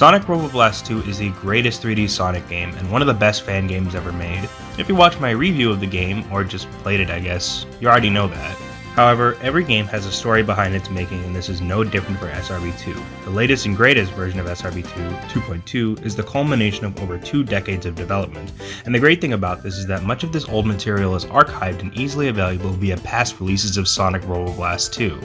Sonic Robo Blast 2 is the greatest 3D Sonic game and one of the best fan games ever made. If you watched my review of the game, or just played it I guess, you already know that. However, every game has a story behind its making and this is no different for SRB2. The latest and greatest version of SRB2, 2.2, is the culmination of over 2 decades of development, and the great thing about this is that much of this old material is archived and easily available via past releases of Sonic Robo Blast 2.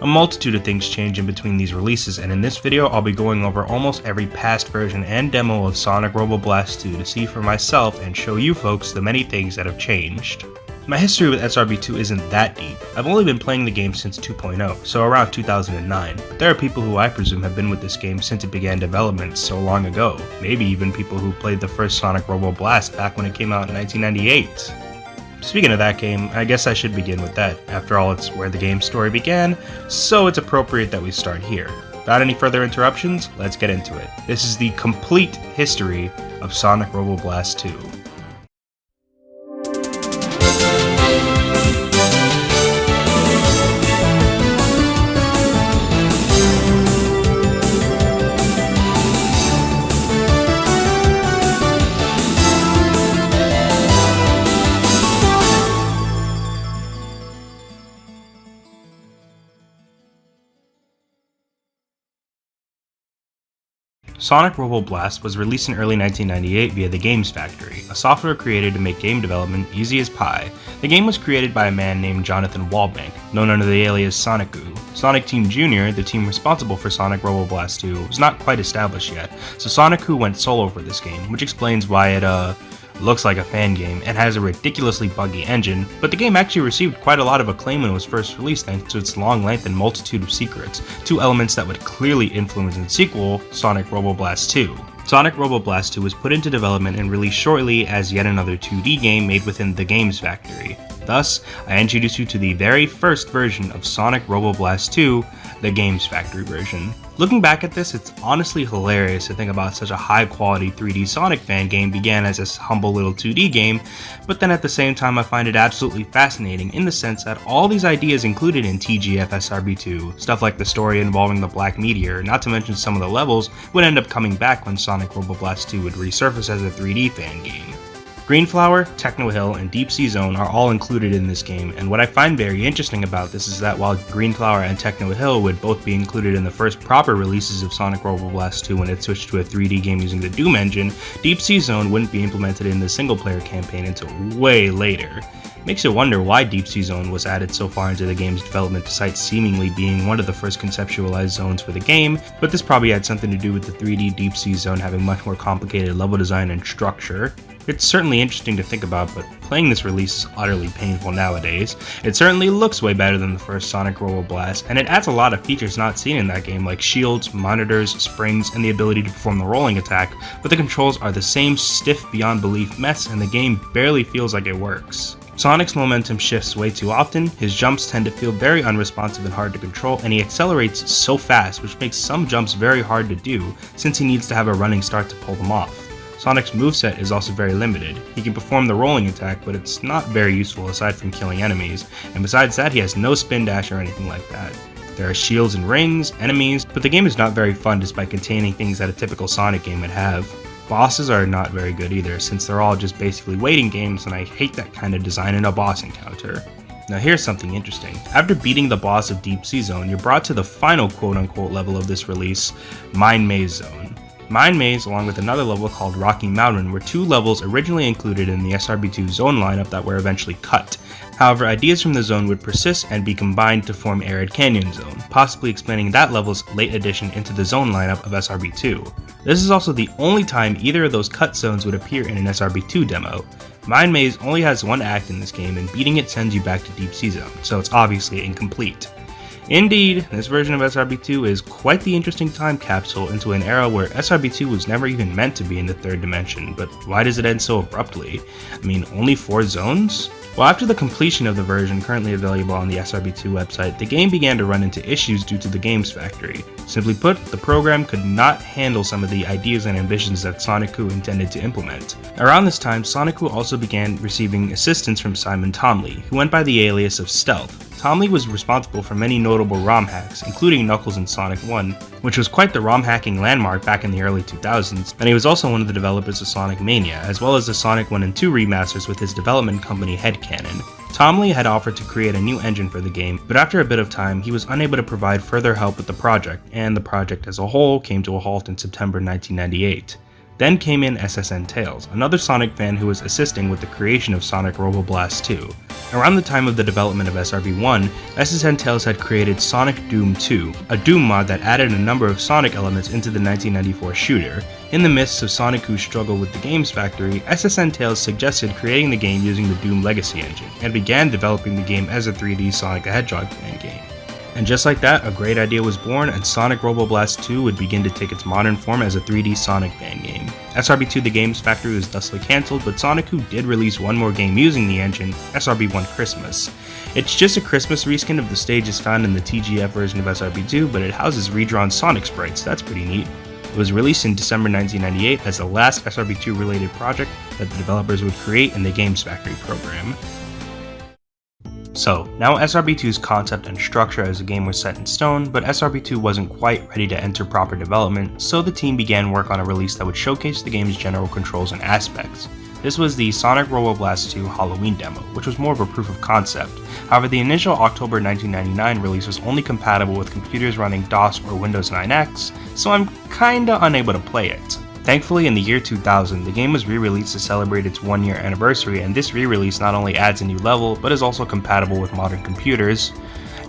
A multitude of things change in between these releases, and in this video I'll be going over almost every past version and demo of Sonic Robo Blast 2 to see for myself and show you folks the many things that have changed. My history with SRB2 isn't that deep. I've only been playing the game since 2.0, so around 2009, but there are people who I presume have been with this game since it began development so long ago, maybe even people who played the first Sonic Robo Blast back when it came out in 1998. Speaking of that game, I guess I should begin with that. After all, it's where the game's story began, so it's appropriate that we start here. Without any further interruptions, let's get into it. This is the complete history of Sonic Robo Blast 2. Sonic Robo Blast was released in early 1998 via the Games Factory, a software created to make game development easy as pie. The game was created by a man named Jonathan Wallbank, known under the alias Sonic Goo. Sonic Team Jr., the team responsible for Sonic Robo Blast 2, was not quite established yet, so Sonic Goo went solo for this game, which explains why it looks like a fan game and has a ridiculously buggy engine, but the game actually received quite a lot of acclaim when it was first released thanks to its long length and multitude of secrets, two elements that would clearly influence its sequel, Sonic Robo Blast 2. Sonic Robo Blast 2 was put into development and released shortly as yet another 2D game made within the Games Factory. Thus, I introduce you to the very first version of Sonic Robo Blast 2, the Games Factory version. Looking back at this, it's honestly hilarious to think about such a high quality 3D Sonic fan game began as a humble little 2D game, but then at the same time I find it absolutely fascinating in the sense that all these ideas included in TGF SRB2, stuff like the story involving the Black Meteor, not to mention some of the levels, would end up coming back when Sonic Robo Blast 2 would resurface as a 3D fan game. Green Flower, Techno Hill, and Deep Sea Zone are all included in this game, and what I find very interesting about this is that while Green Flower and Techno Hill would both be included in the first proper releases of Sonic Robo Blast 2 when it switched to a 3D game using the Doom engine, Deep Sea Zone wouldn't be implemented in the single-player campaign until way later. Makes you wonder why Deep Sea Zone was added so far into the game's development despite seemingly being one of the first conceptualized zones for the game, but this probably had something to do with the 3D Deep Sea Zone having much more complicated level design and structure. It's certainly interesting to think about, but playing this release is utterly painful nowadays. It certainly looks way better than the first Sonic Robo Blast, and it adds a lot of features not seen in that game like shields, monitors, springs, and the ability to perform the rolling attack, but the controls are the same stiff beyond belief mess and the game barely feels like it works. Sonic's momentum shifts way too often, his jumps tend to feel very unresponsive and hard to control, and he accelerates so fast which makes some jumps very hard to do since he needs to have a running start to pull them off. Sonic's moveset is also very limited. He can perform the rolling attack, but it's not very useful aside from killing enemies, and besides that he has no spin dash or anything like that. There are shields and rings, enemies, but the game is not very fun despite containing things that a typical Sonic game would have. Bosses are not very good either, since they're all just basically waiting games and I hate that kind of design in a boss encounter. Now here's something interesting. After beating the boss of Deep Sea Zone, you're brought to the final quote-unquote level of this release, Mine Maze Zone. Mine Maze, along with another level called Rocky Mountain, were two levels originally included in the SRB2 zone lineup that were eventually cut. However, ideas from the zone would persist and be combined to form Arid Canyon Zone, possibly explaining that level's late addition into the zone lineup of SRB2. This is also the only time either of those cut zones would appear in an SRB2 demo. Mine Maze only has one act in this game, and beating it sends you back to Deep Sea Zone, so it's obviously incomplete. Indeed, this version of SRB2 is quite the interesting time capsule into an era where SRB2 was never even meant to be in the third dimension, but why does it end so abruptly? I mean, only 4 zones? Well, after the completion of the version currently available on the SRB2 website, the game began to run into issues due to the Games Factory. Simply put, the program could not handle some of the ideas and ambitions that Sonic Goo intended to implement. Around this time, Sonic Goo also began receiving assistance from Simon Tomley, who went by the alias of Stealth. Tom Lee was responsible for many notable ROM hacks, including Knuckles in Sonic 1, which was quite the ROM hacking landmark back in the early 2000s, and he was also one of the developers of Sonic Mania, as well as the Sonic 1 and 2 remasters with his development company Headcanon. Tom Lee had offered to create a new engine for the game, but after a bit of time, he was unable to provide further help with the project, and the project as a whole came to a halt in September 1998. Then came in SSN Tales, another Sonic fan who was assisting with the creation of Sonic Robo Blast 2. Around the time of the development of SRB1, SSN Tales had created Sonic Doom 2, a Doom mod that added a number of Sonic elements into the 1994 shooter. In the midst of Sonic Who's struggle with the games factory, SSN Tales suggested creating the game using the Doom Legacy engine, and began developing the game as a 3D Sonic the Hedgehog fan game. And just like that, a great idea was born, and Sonic Robo Blast 2 would begin to take its modern form as a 3D Sonic fan game. SRB2 The Games Factory was thusly cancelled, but Sonic Who did release one more game using the engine, SRB1 Christmas. It's just a Christmas reskin of the stages found in the TGF version of SRB2, but it houses redrawn Sonic sprites. That's pretty neat. It was released in December 1998 as the last SRB2 related project that the developers would create in the Games Factory program. So, now SRB2's concept and structure as a game was set in stone, but SRB2 wasn't quite ready to enter proper development, so the team began work on a release that would showcase the game's general controls and aspects. This was the Sonic Robo Blast 2 Halloween demo, which was more of a proof of concept. However, the initial October 1999 release was only compatible with computers running DOS or Windows 9X, so I'm kinda unable to play it. Thankfully, in the year 2000, the game was re-released to celebrate its 1-year anniversary, and this re-release not only adds a new level, but is also compatible with modern computers.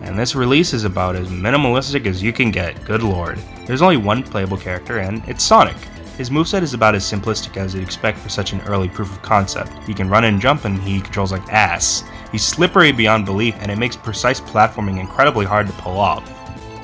And this release is about as minimalistic as you can get, good lord. There's only one playable character, and it's Sonic. His moveset is about as simplistic as you'd expect for such an early proof of concept. He can run and jump, and he controls like ass. He's slippery beyond belief, and it makes precise platforming incredibly hard to pull off.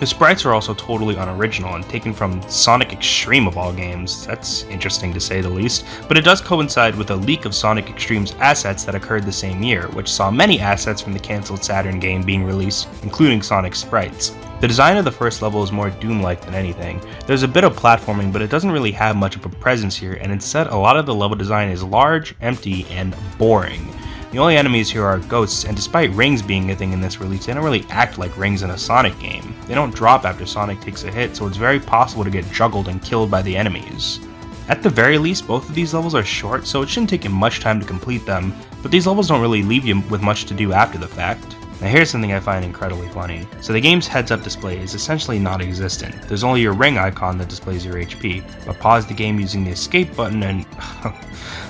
His sprites are also totally unoriginal and taken from Sonic Extreme of all games. That's interesting to say the least, but it does coincide with a leak of Sonic Extreme's assets that occurred the same year, which saw many assets from the cancelled Saturn game being released, including Sonic's sprites. The design of the first level is more Doom-like than anything. There's a bit of platforming, but it doesn't really have much of a presence here, and instead a lot of the level design is large, empty, and boring. The only enemies here are ghosts, and despite rings being a thing in this release, they don't really act like rings in a Sonic game. They don't drop after Sonic takes a hit, so it's very possible to get juggled and killed by the enemies. At the very least, both of these levels are short, so it shouldn't take you much time to complete them, but these levels don't really leave you with much to do after the fact. Now here's something I find incredibly funny. So the game's heads-up display is essentially non-existent. There's only your ring icon that displays your HP, but pause the game using the escape button and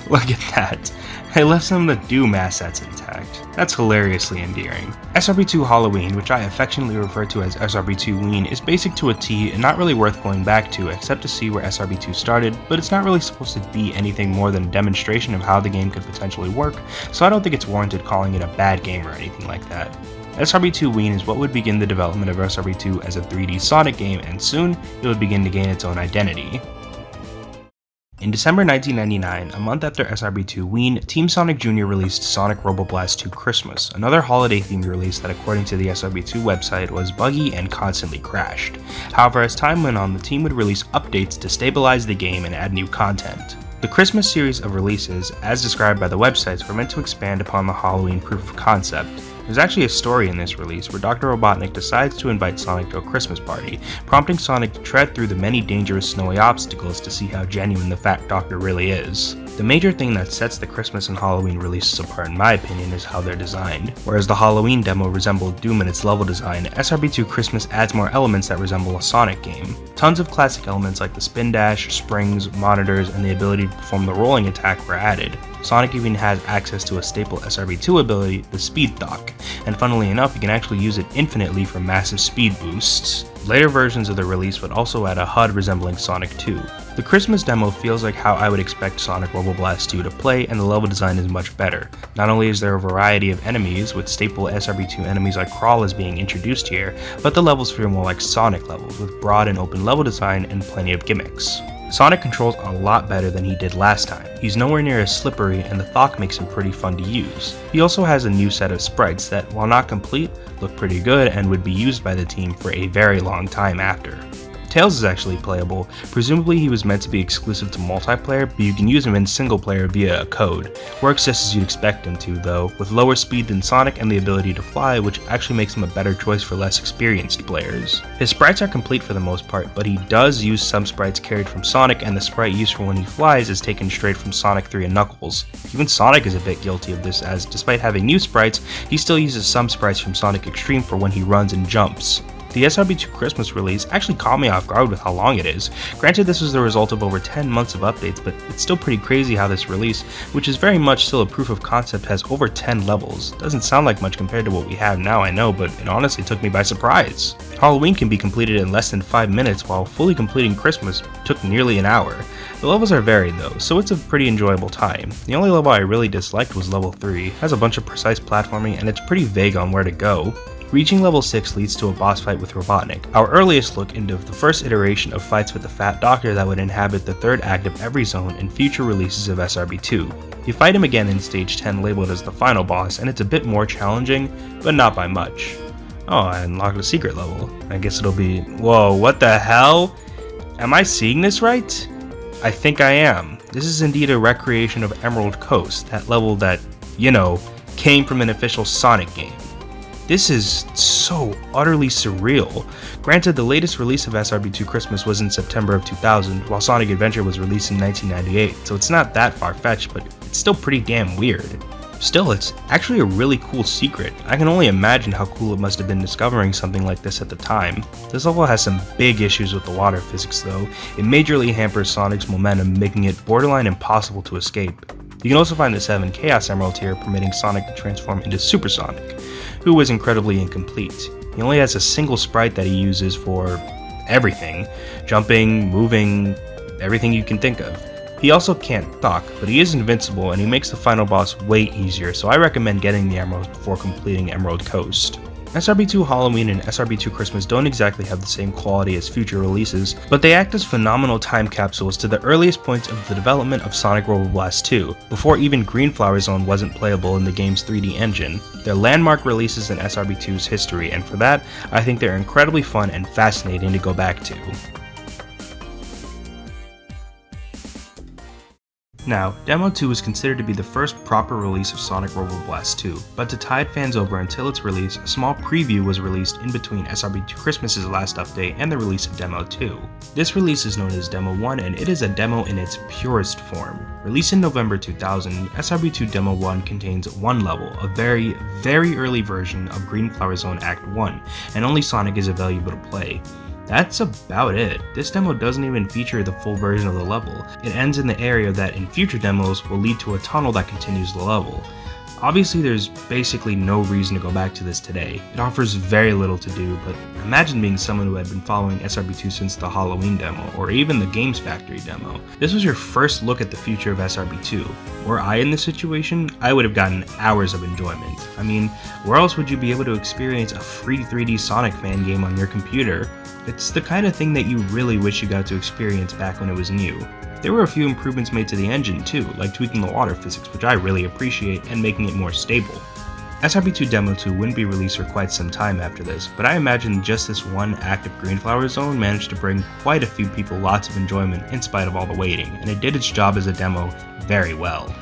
look at that. I left some of the Doom assets intact. That's hilariously endearing. SRB2 Halloween, which I affectionately refer to as SRB2 Ween, is basic to a T and not really worth going back to except to see where SRB2 started, but it's not really supposed to be anything more than a demonstration of how the game could potentially work, so I don't think it's warranted calling it a bad game or anything like that. SRB2 Ween is what would begin the development of SRB2 as a 3D Sonic game, and soon it would begin to gain its own identity. In December 1999, a month after SRB2 Ween, Team Sonic Jr. released Sonic Robo Blast 2 Christmas, another holiday-themed release that according to the SRB2 website was buggy and constantly crashed. However, as time went on, the team would release updates to stabilize the game and add new content. The Christmas series of releases, as described by the websites, were meant to expand upon the Halloween proof of concept. There's actually a story in this release where Dr. Robotnik decides to invite Sonic to a Christmas party, prompting Sonic to tread through the many dangerous snowy obstacles to see how genuine the Fat Doctor really is. The major thing that sets the Christmas and Halloween releases apart in my opinion is how they're designed. Whereas the Halloween demo resembled Doom in its level design, SRB2 Christmas adds more elements that resemble a Sonic game. Tons of classic elements like the spin dash, springs, monitors, and the ability to perform the rolling attack were added. Sonic even has access to a staple SRB2 ability, the Speed Thock, and funnily enough, you can actually use it infinitely for massive speed boosts. Later versions of the release would also add a HUD resembling Sonic 2. The Christmas demo feels like how I would expect Sonic Robo Blast 2 to play, and the level design is much better. Not only is there a variety of enemies, with staple SRB2 enemies like Crawlers being introduced here, but the levels feel more like Sonic levels, with broad and open level design and plenty of gimmicks. Sonic controls a lot better than he did last time. He's nowhere near as slippery, and the Thock makes him pretty fun to use. He also has a new set of sprites that, while not complete, look pretty good and would be used by the team for a very long time after. Tails is actually playable. Presumably he was meant to be exclusive to multiplayer, but you can use him in single player via a code. Works just as you'd expect him to though, with lower speed than Sonic and the ability to fly, which actually makes him a better choice for less experienced players. His sprites are complete for the most part, but he does use some sprites carried from Sonic, and the sprite used for when he flies is taken straight from Sonic 3 and Knuckles. Even Sonic is a bit guilty of this, as despite having new sprites, he still uses some sprites from Sonic Extreme for when he runs and jumps. The SRB2 Christmas release actually caught me off guard with how long it is. Granted, this was the result of over 10 months of updates, but it's still pretty crazy how this release, which is very much still a proof of concept, has over 10 levels. Doesn't sound like much compared to what we have now, I know, but it honestly took me by surprise. Halloween can be completed in less than 5 minutes, while fully completing Christmas took nearly an hour. The levels are varied though, so it's a pretty enjoyable time. The only level I really disliked was level 3. It has a bunch of precise platforming and it's pretty vague on where to go. Reaching level 6 leads to a boss fight with Robotnik, our earliest look into the first iteration of fights with the Fat Doctor that would inhabit the third act of every zone in future releases of SRB2. You fight him again in stage 10 labeled as the final boss, and it's a bit more challenging, but not by much. Oh, I unlocked a secret level. I guess it'll be... Whoa, what the hell? Am I seeing this right? I think I am. This is indeed a recreation of Emerald Coast, that level that, you know, came from an official Sonic game. This is so utterly surreal. Granted, the latest release of SRB2 Christmas was in September of 2000, while Sonic Adventure was released in 1998, so it's not that far-fetched, but it's still pretty damn weird. Still, it's actually a really cool secret. I can only imagine how cool it must have been discovering something like this at the time. This level has some big issues with the water physics though. It majorly hampers Sonic's momentum, making it borderline impossible to escape. You can also find the 7 Chaos Emeralds here, permitting Sonic to transform into Super Sonic, who was incredibly incomplete. He only has a single sprite that he uses for everything. Jumping, moving, everything you can think of. He also can't talk, but he is invincible and he makes the final boss way easier, so I recommend getting the emeralds before completing Emerald Coast. SRB2 Halloween and SRB2 Christmas don't exactly have the same quality as future releases, but they act as phenomenal time capsules to the earliest points of the development of Sonic Robo Blast 2, before even Greenflower Zone wasn't playable in the game's 3D engine. They're landmark releases in SRB2's history, and for that, I think they're incredibly fun and fascinating to go back to. Now, Demo 2 is considered to be the first proper release of Sonic Robo Blast 2, but to tide fans over until its release, a small preview was released in between SRB2 Christmas's last update and the release of Demo 2. This release is known as Demo 1, and it is a demo in its purest form. Released in November 2000, SRB2 Demo 1 contains one level, a very, very early version of Greenflower Zone Act 1, and only Sonic is available to play. That's about it. This demo doesn't even feature the full version of the level. It ends in the area that in future demos will lead to a tunnel that continues the level. Obviously there's basically no reason to go back to this today. It offers very little to do, but imagine being someone who had been following SRB2 since the Halloween demo, or even the Games Factory demo. This was your first look at the future of SRB2. Were I in this situation, I would have gotten hours of enjoyment. I mean, where else would you be able to experience a free 3D Sonic fan game on your computer? It's the kind of thing that you really wish you got to experience back when it was new. There were a few improvements made to the engine too, like tweaking the water physics, which I really appreciate, and making it more stable. SRB2 Demo 2 wouldn't be released for quite some time after this, but I imagine just this one active Greenflower Zone managed to bring quite a few people lots of enjoyment in spite of all the waiting, and it did its job as a demo very well.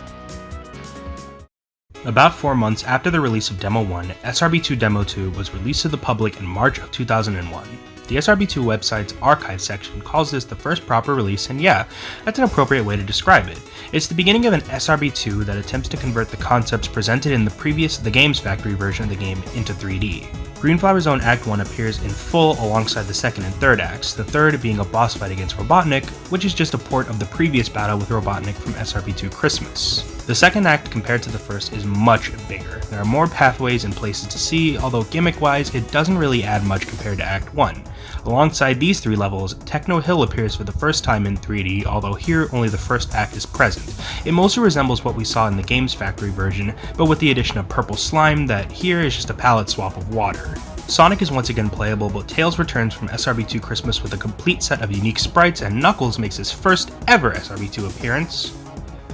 About 4 months after the release of Demo 1, SRB2 Demo 2 was released to the public in March of 2001. The SRB2 website's archive section calls this the first proper release, and yeah, that's an appropriate way to describe it. It's the beginning of an SRB2 that attempts to convert the concepts presented in the Games Factory version of the game into 3D. Greenflower Zone Act 1 appears in full alongside the second and third acts, the third being a boss fight against Robotnik, which is just a port of the previous battle with Robotnik from SRB2 Christmas. The second act compared to the first is much bigger. There are more pathways and places to see, although gimmick-wise it doesn't really add much compared to Act 1. Alongside these 3 levels, Techno Hill appears for the first time in 3D, although here only the first act is present. It mostly resembles what we saw in the Games Factory version, but with the addition of purple slime that here is just a palette swap of water. Sonic is once again playable, but Tails returns from SRB2 Christmas with a complete set of unique sprites, and Knuckles makes his first ever SRB2 appearance.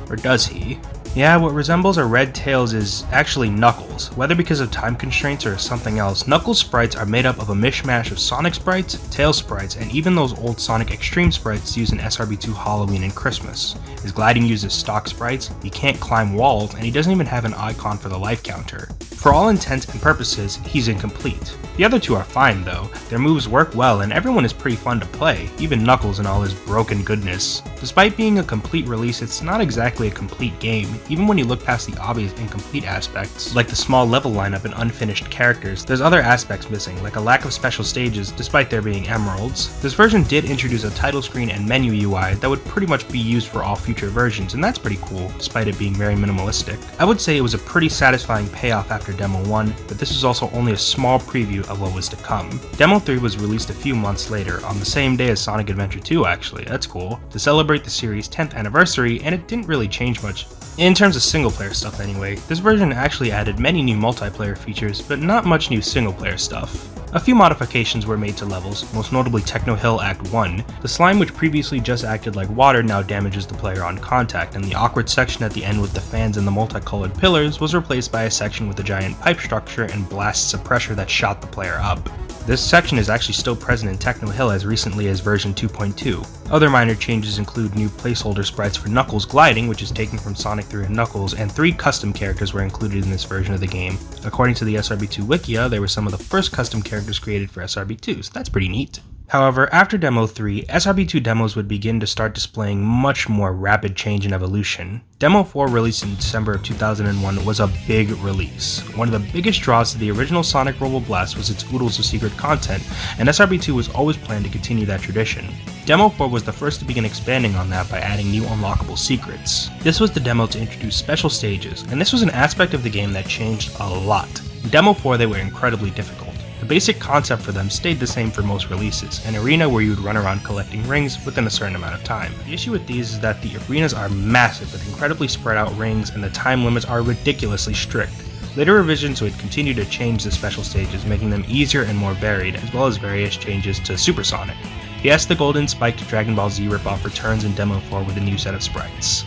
Or does he? Yeah, what resembles a red Tails is actually Knuckles. Whether because of time constraints or something else, Knuckles sprites are made up of a mishmash of Sonic sprites, Tails sprites, and even those old Sonic Extreme sprites used in SRB2 Halloween and Christmas. His gliding uses stock sprites, he can't climb walls, and he doesn't even have an icon for the life counter. For all intents and purposes, he's incomplete. The other two are fine though, their moves work well and everyone is pretty fun to play, even Knuckles in all his broken goodness. Despite being a complete release, it's not exactly a complete game, even when you look past the obvious incomplete aspects, like the small level lineup and unfinished characters. There's other aspects missing, like a lack of special stages despite there being emeralds. This version did introduce a title screen and menu UI that would pretty much be used for all future versions, and that's pretty cool, despite it being very minimalistic. I would say it was a pretty satisfying payoff after Demo 1, but this was also only a small preview of what was to come. Demo 3 was released a few months later, on the same day as Sonic Adventure 2 actually, that's cool, to celebrate the series' 10th anniversary, and it didn't really change much. In terms of single player stuff anyway, this version actually added many new multiplayer features, but not much new single player stuff. A few modifications were made to levels, most notably Techno Hill Act 1. The slime which previously just acted like water now damages the player on contact, and the awkward section at the end with the fans and the multicolored pillars was replaced by a section with a giant pipe structure and blasts of pressure that shot the player up. This section is actually still present in Techno Hill as recently as version 2.2. Other minor changes include new placeholder sprites for Knuckles gliding, which is taken from Sonic 3 and Knuckles, and 3 custom characters were included in this version of the game. According to the SRB2 Wikia, they were some of the first custom characters created for SRB2, so that's pretty neat. However, after Demo 3, SRB2 demos would begin to start displaying much more rapid change and evolution. Demo 4, released in December of 2001, was a big release. One of the biggest draws to the original Sonic Robo Blast was its oodles of secret content, and SRB2 was always planned to continue that tradition. Demo 4 was the first to begin expanding on that by adding new unlockable secrets. This was the demo to introduce special stages, and this was an aspect of the game that changed a lot. In Demo 4 they were incredibly difficult. The basic concept for them stayed the same for most releases, an arena where you would run around collecting rings within a certain amount of time. The issue with these is that the arenas are massive with incredibly spread out rings and the time limits are ridiculously strict. Later revisions would continue to change the special stages, making them easier and more varied, as well as various changes to Super Sonic. Yes, the Golden Spiked Dragon Ball Z ripoff returns in Demo 4 with a new set of sprites.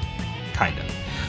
Kinda.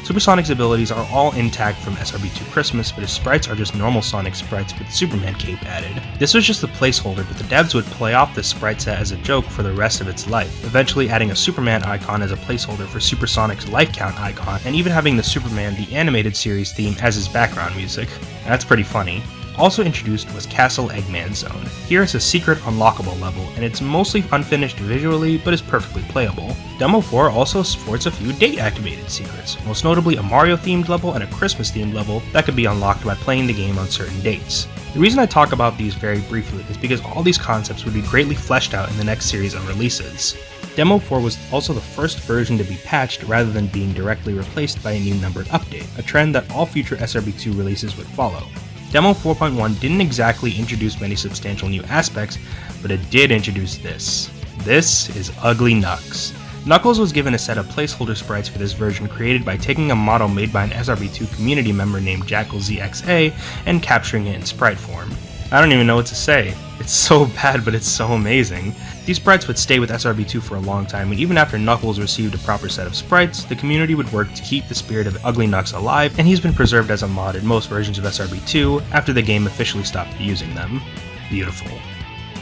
Super Sonic's abilities are all intact from SRB2 Christmas, but his sprites are just normal Sonic sprites with Superman cape added. This was just a placeholder, but the devs would play off this sprite set as a joke for the rest of its life, eventually adding a Superman icon as a placeholder for Super Sonic's life count icon, and even having the Superman the Animated Series theme as his background music. That's pretty funny. Also introduced was Castle Eggman Zone. Here it's a secret unlockable level, and it's mostly unfinished visually, but is perfectly playable. Demo 4 also sports a few date-activated secrets, most notably a Mario-themed level and a Christmas-themed level that could be unlocked by playing the game on certain dates. The reason I talk about these very briefly is because all these concepts would be greatly fleshed out in the next series of releases. Demo 4 was also the first version to be patched rather than being directly replaced by a new numbered update, a trend that all future SRB2 releases would follow. Demo 4.1 didn't exactly introduce many substantial new aspects, but it did introduce this. This is Ugly Knux. Knuckles was given a set of placeholder sprites for this version created by taking a model made by an SRB2 community member named JackalZXA and capturing it in sprite form. I don't even know what to say. It's so bad, but it's so amazing. These sprites would stay with SRB2 for a long time, and even after Knuckles received a proper set of sprites, the community would work to keep the spirit of Ugly Knux alive, and he's been preserved as a mod in most versions of SRB2 after the game officially stopped using them. Beautiful.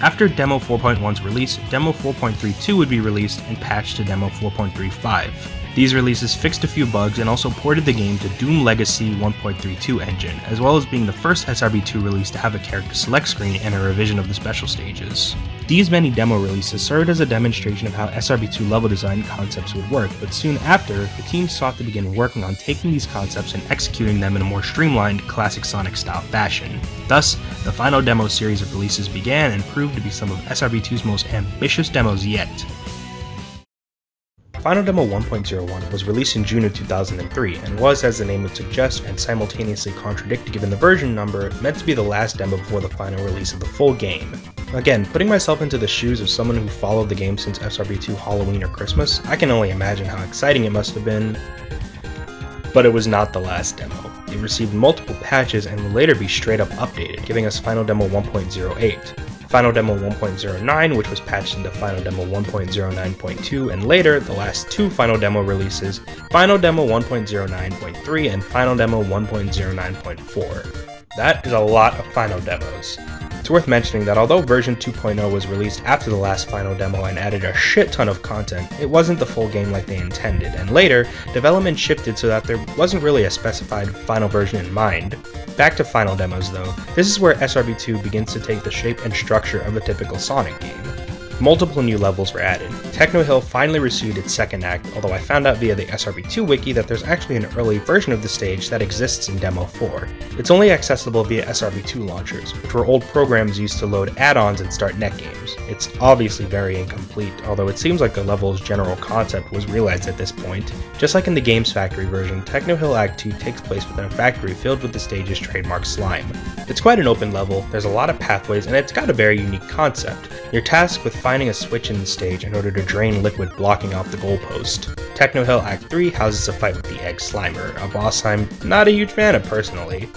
After Demo 4.1's release, Demo 4.32 would be released and patched to Demo 4.35. These releases fixed a few bugs and also ported the game to Doom Legacy 1.32 engine, as well as being the first SRB2 release to have a character select screen and a revision of the special stages. These many demo releases served as a demonstration of how SRB2 level design concepts would work, but soon after, the team sought to begin working on taking these concepts and executing them in a more streamlined, classic Sonic style fashion. Thus, the final demo series of releases began and proved to be some of SRB2's most ambitious demos yet. Final Demo 1.01 was released in June of 2003 and was, as the name would suggest and simultaneously contradict given the version number, meant to be the last demo before the final release of the full game. Again, putting myself into the shoes of someone who followed the game since SRB2 Halloween or Christmas, I can only imagine how exciting it must have been. But it was not the last demo. It received multiple patches and will later be straight up updated, giving us Final Demo 1.08. Final Demo 1.09, which was patched into Final Demo 1.09.2, and later, the last two Final Demo releases, Final Demo 1.09.3 and Final Demo 1.09.4. That is a lot of Final Demos. It's worth mentioning that although version 2.0 was released after the last Final Demo and added a shit ton of content, it wasn't the full game like they intended, and later, development shifted so that there wasn't really a specified final version in mind. Back to Final Demos though, this is where SRB2 begins to take the shape and structure of a typical Sonic game. Multiple new levels were added. Techno Hill finally received its second act, although I found out via the SRB2 wiki that there's actually an early version of the stage that exists in Demo 4. It's only accessible via SRB2 launchers, which were old programs used to load add-ons and start net games. It's obviously very incomplete, although it seems like the level's general concept was realized at this point. Just like in the Games Factory version, Techno Hill Act 2 takes place within a factory filled with the stage's trademark slime. It's quite an open level, there's a lot of pathways, and it's got a very unique concept. You're tasked with finding a switch in the stage in order to drain liquid blocking off the goalpost. Techno Hill Act 3 houses a fight with the Egg Slimer, a boss I'm not a huge fan of personally.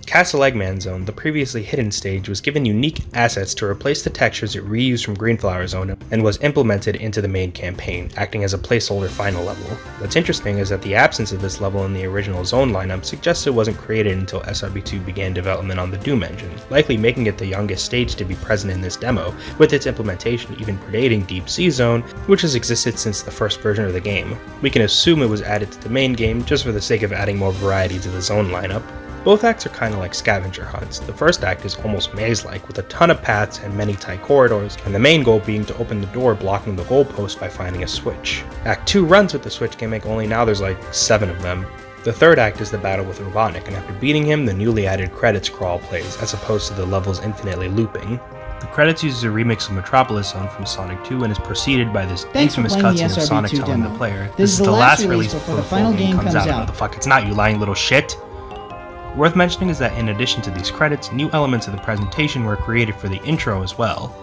Castle Eggman Zone, the previously hidden stage, was given unique assets to replace the textures it reused from Greenflower Zone and was implemented into the main campaign, acting as a placeholder final level. What's interesting is that the absence of this level in the original Zone lineup suggests it wasn't created until SRB2 began development on the Doom engine, likely making it the youngest stage to be present in this demo, with its implementation even predating Deep Sea Zone, which has existed since the first version of the game. We can assume it was added to the main game just for the sake of adding more variety to the Zone lineup. Both acts are kinda like scavenger hunts. The first act is almost maze-like, with a ton of paths and many tight corridors, and the main goal being to open the door blocking the goalpost by finding a switch. Act 2 runs with the switch gimmick, only now there's like 7 of them. The third act is the battle with Robotnik, and after beating him, the newly added credits crawl plays, as opposed to the levels infinitely looping. The credits uses a remix of Metropolis Zone from Sonic 2 and is preceded by this infamous cutscene of Sonic telling the player, "This is the last release before the final game comes out." No, the fuck it's not, you lying little shit! Worth mentioning is that in addition to these credits, new elements of the presentation were created for the intro as well.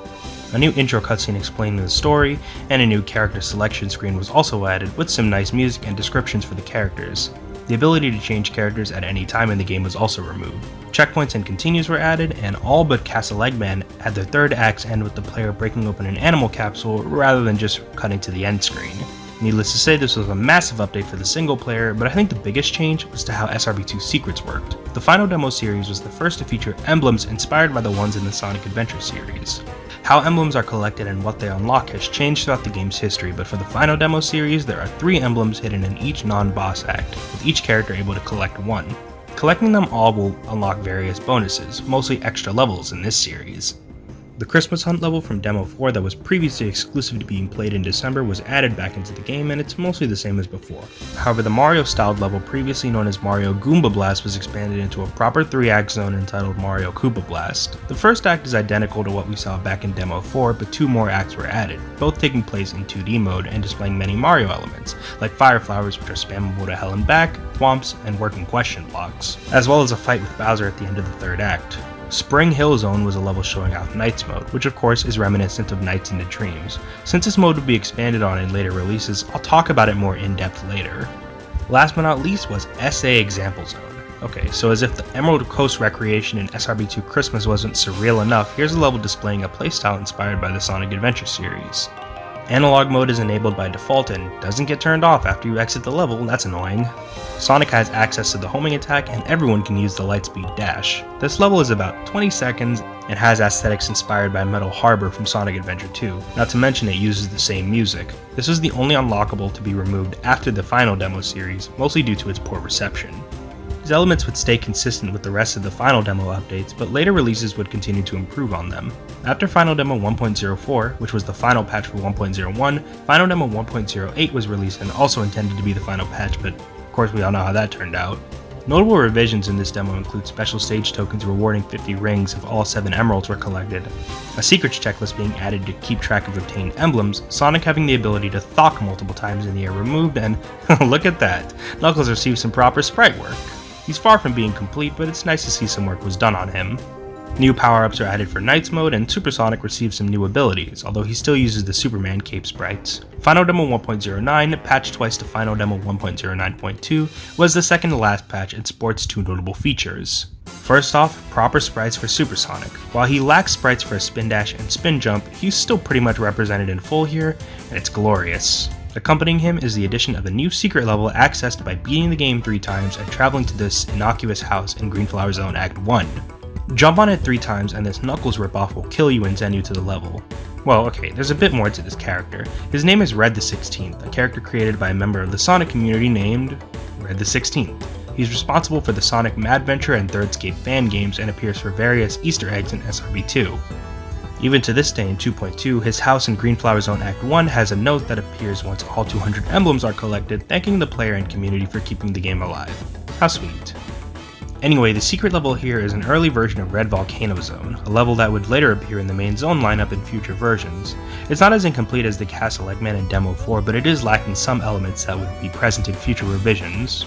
A new intro cutscene explaining the story, and a new character selection screen was also added with some nice music and descriptions for the characters. The ability to change characters at any time in the game was also removed. Checkpoints and continues were added, and all but Castle Eggman had their third acts end with the player breaking open an animal capsule rather than just cutting to the end screen. Needless to say, this was a massive update for the single player, but I think the biggest change was to how SRB2 secrets worked. The Final Demo series was the first to feature emblems inspired by the ones in the Sonic Adventure series. How emblems are collected and what they unlock has changed throughout the game's history, but for the Final Demo series, there are 3 emblems hidden in each non-boss act, with each character able to collect one. Collecting them all will unlock various bonuses, mostly extra levels in this series. The Christmas Hunt level from Demo 4 that was previously exclusive to being played in December was added back into the game, and it's mostly the same as before. However, the Mario-styled level previously known as Mario Goomba Blast was expanded into a proper 3-act zone entitled Mario Koopa Blast. The first act is identical to what we saw back in Demo 4, but 2 more acts were added, both taking place in 2D mode and displaying many Mario elements, like fire flowers which are spammable to hell and back, thwomps, and working question blocks, as well as a fight with Bowser at the end of the third act. Spring Hill Zone was a level showing off Nights mode, which of course is reminiscent of Nights into Dreams. Since this mode will be expanded on in later releases, I'll talk about it more in depth later. Last but not least was SA Example Zone. Okay, so as if the Emerald Coast Recreation in SRB2 Christmas wasn't surreal enough, here's a level displaying a playstyle inspired by the Sonic Adventure series. Analog mode is enabled by default and doesn't get turned off after you exit the level, that's annoying. Sonic has access to the homing attack and everyone can use the Lightspeed Dash. This level is about 20 seconds and has aesthetics inspired by Metal Harbor from Sonic Adventure 2, not to mention it uses the same music. This was the only unlockable to be removed after the final demo series, mostly due to its poor reception. These elements would stay consistent with the rest of the Final Demo updates, but later releases would continue to improve on them. After Final Demo 1.04, which was the final patch for 1.01, Final Demo 1.08 was released and also intended to be the final patch, but of course we all know how that turned out. Notable revisions in this demo include special stage tokens rewarding 50 rings if all 7 emeralds were collected, a secrets checklist being added to keep track of obtained emblems, Sonic having the ability to thock multiple times in the air removed, and look at that, Knuckles received some proper sprite work. He's far from being complete, but it's nice to see some work was done on him. New power-ups are added for Knight's mode, and Supersonic receives some new abilities, although he still uses the Superman cape sprites. Final Demo 1.09, patched twice to Final Demo 1.09.2, was the second to last patch and sports two notable features. First off, proper sprites for Supersonic. While he lacks sprites for a spin dash and spin jump, he's still pretty much represented in full here, and it's glorious. Accompanying him is the addition of a new secret level accessed by beating the game 3 times and traveling to this innocuous house in Greenflower Zone Act 1. Jump on it 3 times and this Knuckles ripoff will kill you and send you to the level. Well, okay, there's a bit more to this character. His name is Red the 16th, a character created by a member of the Sonic community named Red the 16th. He's responsible for the Sonic Madventure and Thirdscape fan games and appears for various Easter eggs in SRB2. Even to this day in 2.2, his house in Greenflower Zone Act 1 has a note that appears once all 200 emblems are collected, thanking the player and community for keeping the game alive. How sweet. Anyway, the secret level here is an early version of Red Volcano Zone, a level that would later appear in the main zone lineup in future versions. It's not as incomplete as the Castle Eggman in Demo 4, but it is lacking some elements that would be present in future revisions.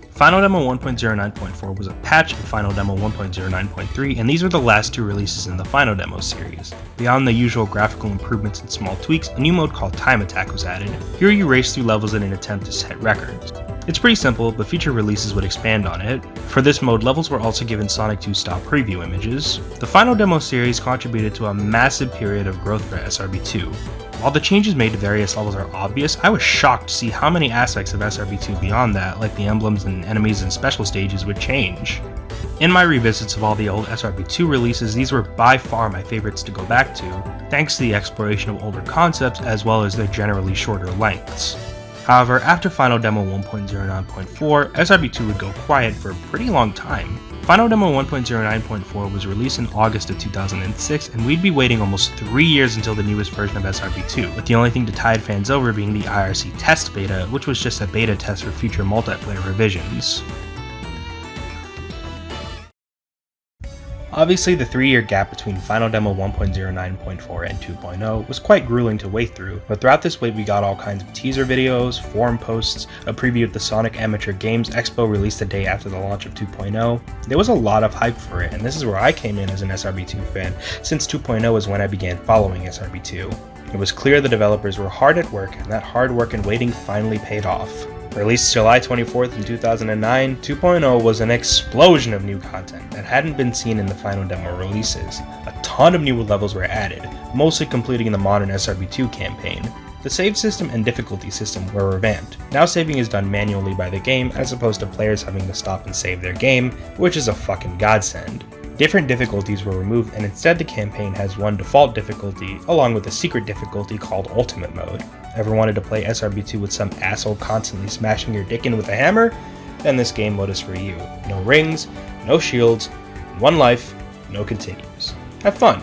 Final Demo 1.09.4 was a patch of Final Demo 1.09.3, and these were the last 2 releases in the Final Demo series. Beyond the usual graphical improvements and small tweaks, a new mode called Time Attack was added. Here you race through levels in an attempt to set records. It's pretty simple, but future releases would expand on it. For this mode, levels were also given Sonic 2 style preview images. The Final Demo series contributed to a massive period of growth for SRB2. While the changes made to various levels are obvious, I was shocked to see how many aspects of SRB2 beyond that, like the emblems and enemies and special stages, would change. In my revisits of all the old SRB2 releases, these were by far my favorites to go back to, thanks to the exploration of older concepts as well as their generally shorter lengths. However, after Final Demo 1.09.4, SRB2 would go quiet for a pretty long time. Final Demo 1.09.4 was released in August of 2006, and we'd be waiting almost 3 years until the newest version of SRB2, with the only thing to tide fans over being the IRC test beta, which was just a beta test for future multiplayer revisions. Obviously, the 3-year gap between Final Demo 1.09.4 and 2.0 was quite grueling to wait through, but throughout this wait we got all kinds of teaser videos, forum posts, a preview of the Sonic Amateur Games Expo released the day after the launch of 2.0. There was a lot of hype for it, and this is where I came in as an SRB2 fan, since 2.0 is when I began following SRB2. It was clear the developers were hard at work, and that hard work and waiting finally paid off. Released July 24th in 2009, 2.0 was an explosion of new content that hadn't been seen in the final demo releases. A ton of new levels were added, mostly completing the modern SRB2 campaign. The save system and difficulty system were revamped. Now saving is done manually by the game as opposed to players having to stop and save their game, which is a fucking godsend. Different difficulties were removed, and instead the campaign has one default difficulty, along with a secret difficulty called Ultimate Mode. Ever wanted to play SRB2 with some asshole constantly smashing your dick in with a hammer? Then this game mode is for you. No rings, no shields, 1 life, no continues. Have fun!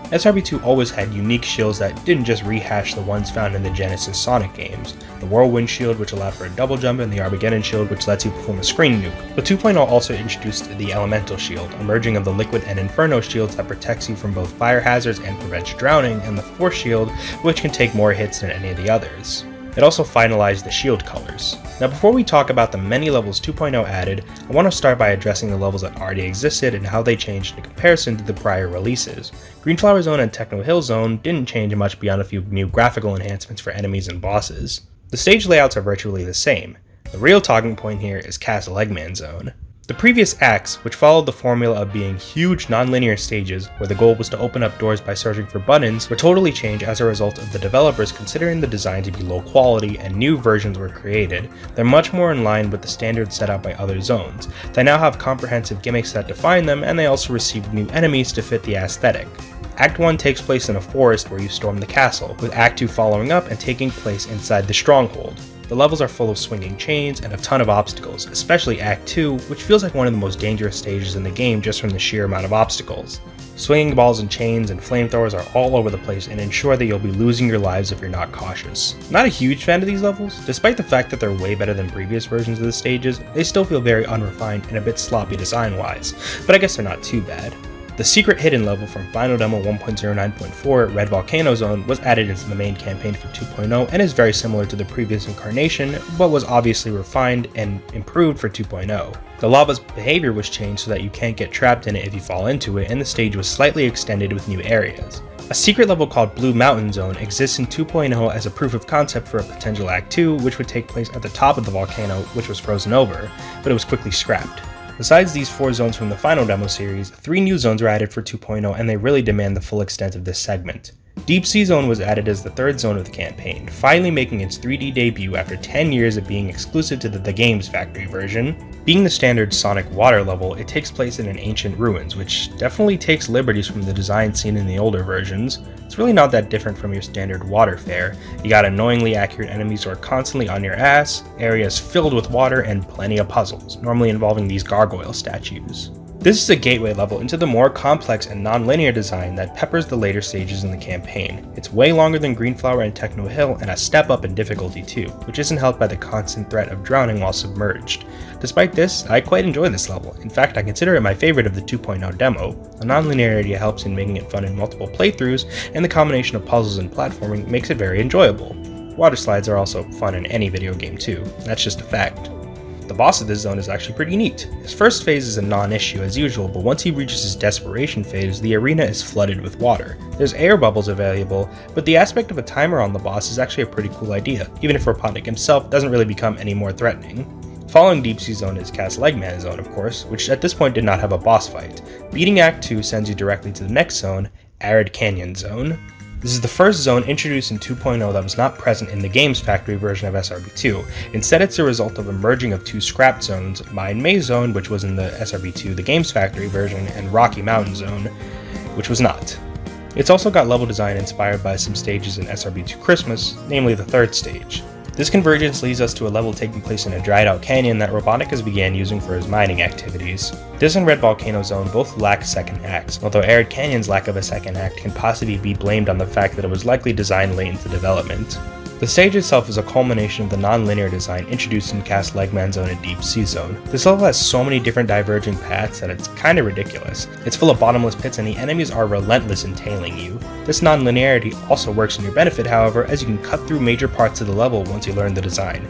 SRB2 always had unique shields that didn't just rehash the ones found in the Genesis Sonic games. The Whirlwind Shield, which allowed for a double jump, and the Armageddon Shield, which lets you perform a screen nuke. But 2.0 also introduced the Elemental Shield, a merging of the Liquid and Inferno shields that protects you from both fire hazards and prevents drowning, and the Force Shield, which can take more hits than any of the others. It also finalized the shield colors. Now before we talk about the many levels 2.0 added, I want to start by addressing the levels that already existed and how they changed in comparison to the prior releases. Greenflower Zone and Techno Hill Zone didn't change much beyond a few new graphical enhancements for enemies and bosses. The stage layouts are virtually the same. The real talking point here is Castle Eggman Zone. The previous acts, which followed the formula of being huge non-linear stages where the goal was to open up doors by searching for buttons, would totally change as a result of the developers considering the design to be low quality and new versions were created. They're much more in line with the standards set out by other zones. They now have comprehensive gimmicks that define them, and they also received new enemies to fit the aesthetic. Act 1 takes place in a forest where you storm the castle, with Act 2 following up and taking place inside the stronghold. The levels are full of swinging chains and a ton of obstacles, especially Act 2, which feels like one of the most dangerous stages in the game just from the sheer amount of obstacles. Swinging balls and chains and flamethrowers are all over the place and ensure that you'll be losing your lives if you're not cautious. Not a huge fan of these levels. Despite the fact that they're way better than previous versions of the stages, they still feel very unrefined and a bit sloppy design-wise, but I guess they're not too bad. The secret hidden level from Final Demo 1.09.4, Red Volcano Zone, was added into the main campaign for 2.0 and is very similar to the previous incarnation, but was obviously refined and improved for 2.0. The lava's behavior was changed so that you can't get trapped in it if you fall into it, and the stage was slightly extended with new areas. A secret level called Blue Mountain Zone exists in 2.0 as a proof of concept for a potential Act 2, which would take place at the top of the volcano, which was frozen over, but it was quickly scrapped. Besides these 4 zones from the final demo series, 3 new zones were added for 2.0, and they really demand the full extent of this segment. Deep Sea Zone was added as the 3rd zone of the campaign, finally making its 3D debut after 10 years of being exclusive to the Games Factory version. Being the standard Sonic water level, it takes place in an ancient ruins, which definitely takes liberties from the design seen in the older versions. It's really not that different from your standard water fare. You got annoyingly accurate enemies who are constantly on your ass, areas filled with water, and plenty of puzzles, normally involving these gargoyle statues. This is a gateway level into the more complex and non-linear design that peppers the later stages in the campaign. It's way longer than Greenflower and Techno Hill, and a step up in difficulty too, which isn't helped by the constant threat of drowning while submerged. Despite this, I quite enjoy this level. In fact, I consider it my favorite of the 2.0 demo. The non-linearity helps in making it fun in multiple playthroughs, and the combination of puzzles and platforming makes it very enjoyable. Water slides are also fun in any video game too, that's just a fact. The boss of this zone is actually pretty neat. His first phase is a non-issue as usual, but once he reaches his desperation phase, the arena is flooded with water. There's air bubbles available, but the aspect of a timer on the boss is actually a pretty cool idea, even if Robotnik himself doesn't really become any more threatening. Following Deep Sea Zone is Cast Legman Zone, of course, which at this point did not have a boss fight. Beating Act 2 sends you directly to the next zone, Arid Canyon Zone. This is the first zone introduced in 2.0 that was not present in the Games Factory version of SRB2. Instead, it's a result of a merging of 2 scrapped zones, Mine Maze Zone, which was in the SRB2, the Games Factory version, and Rocky Mountain Zone, which was not. It's also got level design inspired by some stages in SRB2 Christmas, namely the 3rd stage. This convergence leads us to a level taking place in a dried out canyon that Robotnik began using for his mining activities. This and Red Volcano Zone both lack second acts, although Arid Canyon's lack of a second act can possibly be blamed on the fact that it was likely designed late into development. The stage itself is a culmination of the non-linear design introduced in Cast Legman Zone and Deep Sea Zone. This level has so many different diverging paths that it's kinda ridiculous. It's full of bottomless pits and the enemies are relentless in tailing you. This non-linearity also works in your benefit, however, as you can cut through major parts of the level once you learn the design.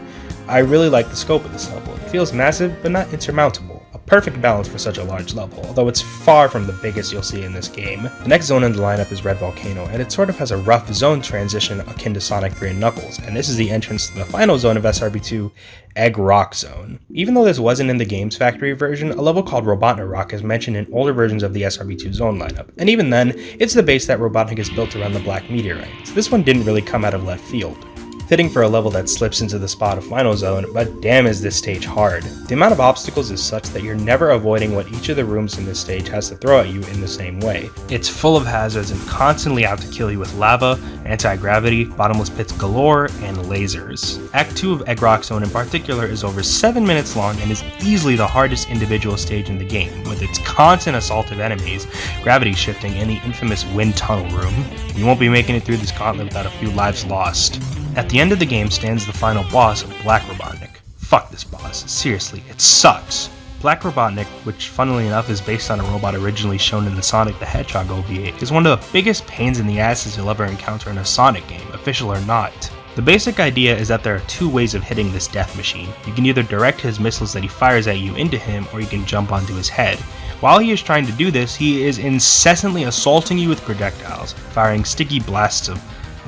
I really like the scope of this level. It feels massive, but not insurmountable. A perfect balance for such a large level, although it's far from the biggest you'll see in this game. The next zone in the lineup is Red Volcano, and it sort of has a rough zone transition akin to Sonic 3 and Knuckles, and this is the entrance to the final zone of SRB2, Egg Rock Zone. Even though this wasn't in the Games Factory version, a level called Robotnik Rock is mentioned in older versions of the SRB2 zone lineup, and even then, it's the base that Robotnik is built around the Black Meteorite, so this one didn't really come out of left field. Fitting for a level that slips into the spot of Final Zone, but damn is this stage hard. The amount of obstacles is such that you're never avoiding what each of the rooms in this stage has to throw at you in the same way. It's full of hazards and constantly out to kill you with lava, anti-gravity, bottomless pits galore, and lasers. Act 2 of Egg Rock Zone in particular is over 7 minutes long and is easily the hardest individual stage in the game, with its constant assault of enemies, gravity shifting, and the infamous wind tunnel room. You won't be making it through this gauntlet without a few lives lost. At the end of the game stands the final boss of Black Robotnik. Fuck this boss, seriously, it sucks. Black Robotnik, which funnily enough is based on a robot originally shown in the Sonic the Hedgehog OVA, is one of the biggest pains in the asses you'll ever encounter in a Sonic game, official or not. The basic idea is that there are 2 ways of hitting this death machine. You can either direct his missiles that he fires at you into him, or you can jump onto his head. While he is trying to do this, he is incessantly assaulting you with projectiles, firing sticky blasts of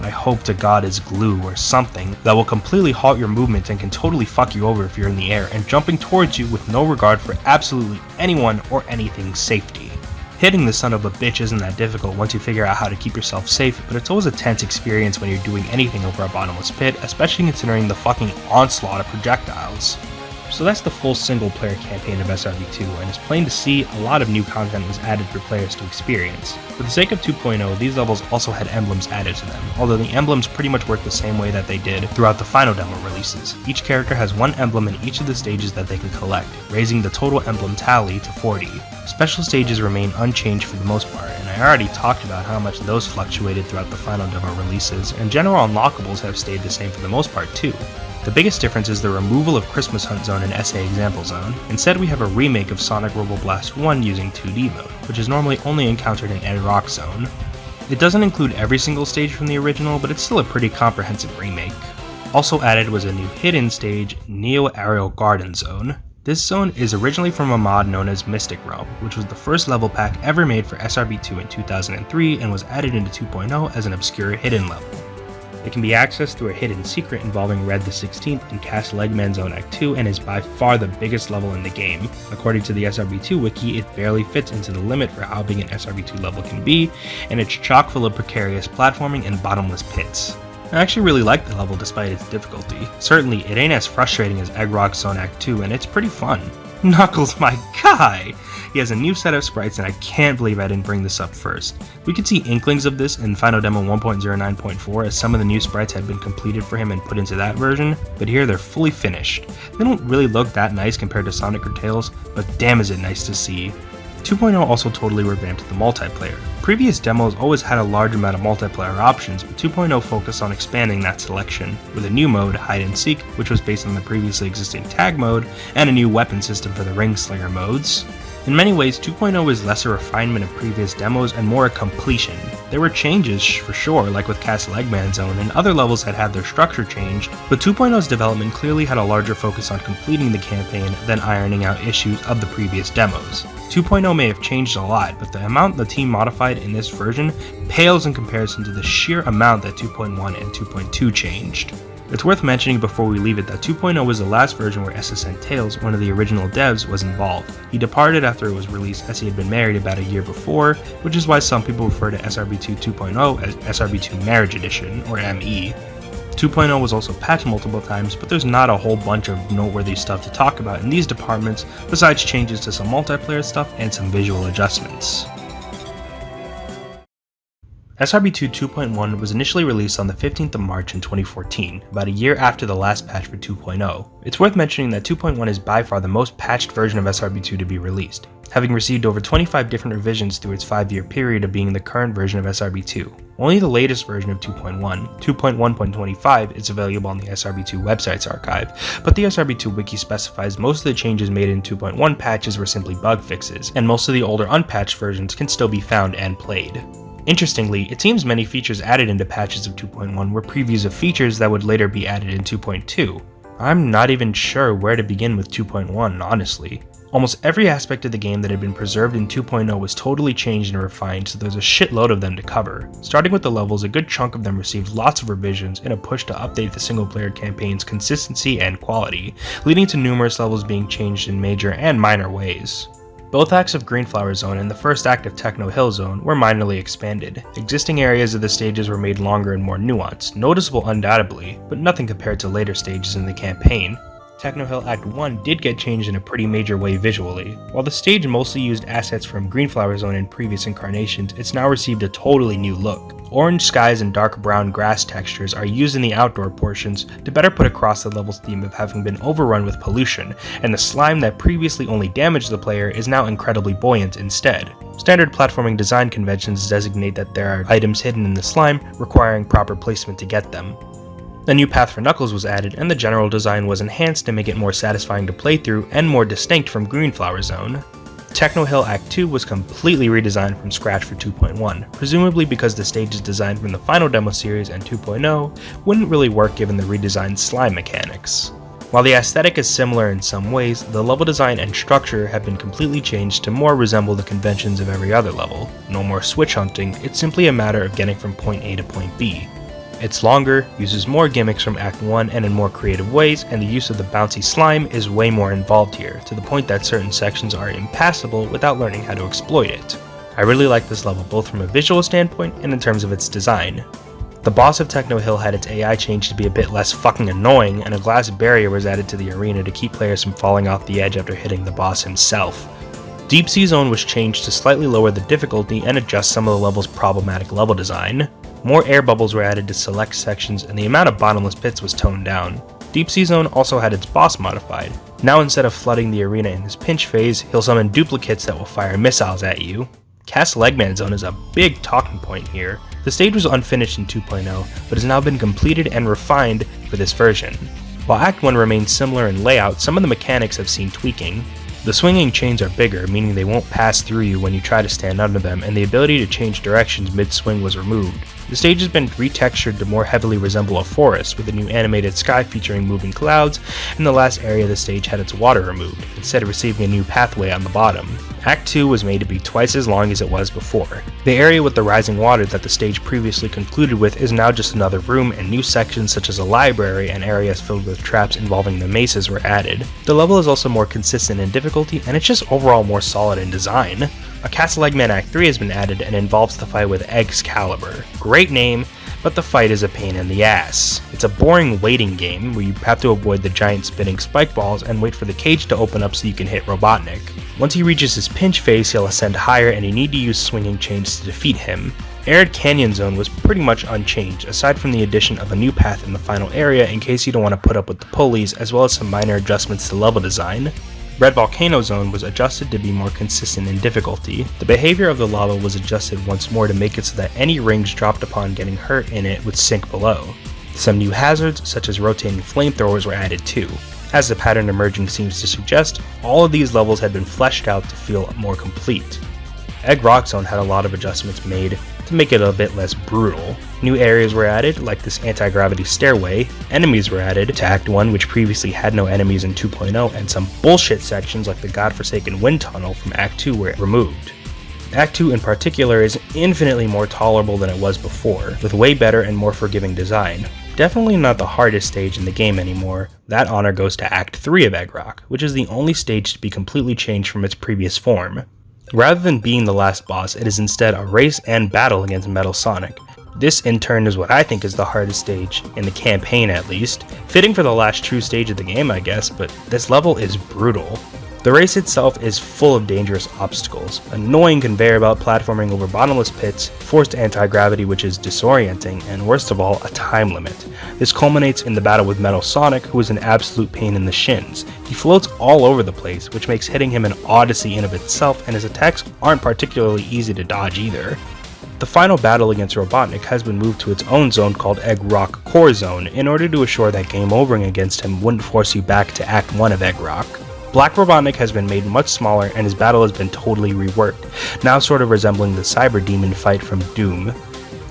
I hope to God is glue or something that will completely halt your movement and can totally fuck you over if you're in the air, and jumping towards you with no regard for absolutely anyone or anything's safety. Hitting the son of a bitch isn't that difficult once you figure out how to keep yourself safe, but it's always a tense experience when you're doing anything over a bottomless pit, especially considering the fucking onslaught of projectiles. So that's the full single-player campaign of SRB2, and it's plain to see a lot of new content was added for players to experience. For the sake of 2.0, these levels also had emblems added to them, although the emblems pretty much work the same way that they did throughout the final demo releases. Each character has 1 emblem in each of the stages that they can collect, raising the total emblem tally to 40. Special stages remain unchanged for the most part, and I already talked about how much those fluctuated throughout the final demo releases, and general unlockables have stayed the same for the most part too. The biggest difference is the removal of Christmas Hunt Zone and SA Example Zone. Instead, we have a remake of Sonic Robo Blast 1 using 2D mode, which is normally only encountered in Ed Rock Zone. It doesn't include every single stage from the original, but it's still a pretty comprehensive remake. Also added was a new hidden stage, Neo Aerial Garden Zone. This zone is originally from a mod known as Mystic Realm, which was the first level pack ever made for SRB2 in 2003 and was added into 2.0 as an obscure hidden level. It can be accessed through a hidden secret involving Red the 16th and Cast Legman Zone Act 2 and is by far the biggest level in the game. According to the SRB2 wiki, it barely fits into the limit for how big an SRB2 level can be, and it's chock full of precarious platforming and bottomless pits. I actually really like the level despite its difficulty. Certainly, it ain't as frustrating as Egg Rock Zone Act 2, and it's pretty fun. Knuckles, my guy! He has a new set of sprites, and I can't believe I didn't bring this up first. We could see inklings of this in Final Demo 1.09.4 as some of the new sprites had been completed for him and put into that version, but here they're fully finished. They don't really look that nice compared to Sonic or Tails, but damn is it nice to see. 2.0 also totally revamped the multiplayer. Previous demos always had a large amount of multiplayer options, but 2.0 focused on expanding that selection, with a new mode, Hide and Seek, which was based on the previously existing tag mode, and a new weapon system for the Ring Slinger modes. In many ways, 2.0 is less a refinement of previous demos and more a completion. There were changes, for sure, like with Cast Legman Zone, and other levels that had their structure changed, but 2.0's development clearly had a larger focus on completing the campaign than ironing out issues of the previous demos. 2.0 may have changed a lot, but the amount the team modified in this version pales in comparison to the sheer amount that 2.1 and 2.2 changed. It's worth mentioning before we leave it that 2.0 was the last version where SSN Tails, one of the original devs, was involved. He departed after it was released as he had been married about a year before, which is why some people refer to SRB2 2.0 as SRB2 Marriage Edition, or ME. 2.0 was also patched multiple times, but there's not a whole bunch of noteworthy stuff to talk about in these departments besides changes to some multiplayer stuff and some visual adjustments. SRB2 2.1 was initially released on the 15th of March in 2014, about a year after the last patch for 2.0. It's worth mentioning that 2.1 is by far the most patched version of SRB2 to be released, having received over 25 different revisions through its 5-year period of being the current version of SRB2. Only the latest version of 2.1, 2.1.25, is available on the SRB2 website's archive, but the SRB2 wiki specifies most of the changes made in 2.1 patches were simply bug fixes, and most of the older unpatched versions can still be found and played. Interestingly, it seems many features added into patches of 2.1 were previews of features that would later be added in 2.2. I'm not even sure where to begin with 2.1, honestly. Almost every aspect of the game that had been preserved in 2.0 was totally changed and refined, so there's a shitload of them to cover. Starting with the levels, a good chunk of them received lots of revisions in a push to update the single-player campaign's consistency and quality, leading to numerous levels being changed in major and minor ways. Both acts of Greenflower Zone and the first act of Techno Hill Zone were minorly expanded. Existing areas of the stages were made longer and more nuanced, noticeable undoubtedly, but nothing compared to later stages in the campaign. Techno Hill Act 1 did get changed in a pretty major way visually. While the stage mostly used assets from Greenflower Zone in previous incarnations, it's now received a totally new look. Orange skies and dark brown grass textures are used in the outdoor portions to better put across the level's theme of having been overrun with pollution, and the slime that previously only damaged the player is now incredibly buoyant instead. Standard platforming design conventions designate that there are items hidden in the slime, requiring proper placement to get them. A new path for Knuckles was added, and the general design was enhanced to make it more satisfying to play through and more distinct from Greenflower Zone. Techno Hill Act 2 was completely redesigned from scratch for 2.1, presumably because the stages designed from the final demo series and 2.0 wouldn't really work given the redesigned slime mechanics. While the aesthetic is similar in some ways, the level design and structure have been completely changed to more resemble the conventions of every other level. No more switch hunting, it's simply a matter of getting from point A to point B. It's longer, uses more gimmicks from Act 1 and in more creative ways, and the use of the bouncy slime is way more involved here, to the point that certain sections are impassable without learning how to exploit it. I really like this level both from a visual standpoint and in terms of its design. The boss of Techno Hill had its AI changed to be a bit less fucking annoying, and a glass barrier was added to the arena to keep players from falling off the edge after hitting the boss himself. Deep Sea Zone was changed to slightly lower the difficulty and adjust some of the level's problematic level design. More air bubbles were added to select sections, and the amount of bottomless pits was toned down. Deep Sea Zone also had its boss modified. Now instead of flooding the arena in his pinch phase, he'll summon duplicates that will fire missiles at you. Cast Legman Zone is a big talking point here. The stage was unfinished in 2.0, but has now been completed and refined for this version. While Act 1 remains similar in layout, some of the mechanics have seen tweaking. The swinging chains are bigger, meaning they won't pass through you when you try to stand under them, and the ability to change directions mid-swing was removed. The stage has been retextured to more heavily resemble a forest, with a new animated sky featuring moving clouds, and the last area of the stage had its water removed, instead of receiving a new pathway on the bottom. Act 2 was made to be twice as long as it was before. The area with the rising water that the stage previously concluded with is now just another room, and new sections such as a library and areas filled with traps involving the maces were added. The level is also more consistent in difficulty, and it's just overall more solid in design. A Castle Eggman Act 3 has been added and involves the fight with Excalibur. Great name, but the fight is a pain in the ass. It's a boring waiting game where you have to avoid the giant spinning spike balls and wait for the cage to open up so you can hit Robotnik. Once he reaches his pinch phase, he'll ascend higher and you need to use swinging chains to defeat him. Arid Canyon Zone was pretty much unchanged, aside from the addition of a new path in the final area in case you don't want to put up with the pulleys, as well as some minor adjustments to level design. Red Volcano Zone was adjusted to be more consistent in difficulty. The behavior of the lava was adjusted once more to make it so that any rings dropped upon getting hurt in it would sink below. Some new hazards, such as rotating flamethrowers, were added too. As the pattern emerging seems to suggest, all of these levels had been fleshed out to feel more complete. Egg Rock Zone had a lot of adjustments made to make it a bit less brutal. New areas were added, like this anti-gravity stairway, enemies were added to Act 1 which previously had no enemies in 2.0, and some bullshit sections like the godforsaken wind tunnel from Act 2 were removed. Act 2 in particular is infinitely more tolerable than it was before, with way better and more forgiving design. Definitely not the hardest stage in the game anymore. That honor goes to Act 3 of Egg Rock, which is the only stage to be completely changed from its previous form. Rather than being the last boss, it is instead a race and battle against Metal Sonic. This in turn is what I think is the hardest stage, in the campaign at least. Fitting for the last true stage of the game I guess, but this level is brutal. The race itself is full of dangerous obstacles, annoying conveyor belt platforming over bottomless pits, forced anti-gravity which is disorienting, and worst of all, a time limit. This culminates in the battle with Metal Sonic, who is an absolute pain in the shins. He floats all over the place, which makes hitting him an odyssey in of itself, and his attacks aren't particularly easy to dodge either. The final battle against Robotnik has been moved to its own zone called Egg Rock Core Zone in order to assure that game overing against him wouldn't force you back to Act 1 of Egg Rock. Black Robotnik has been made much smaller and his battle has been totally reworked, now sort of resembling the Cyber Demon fight from Doom.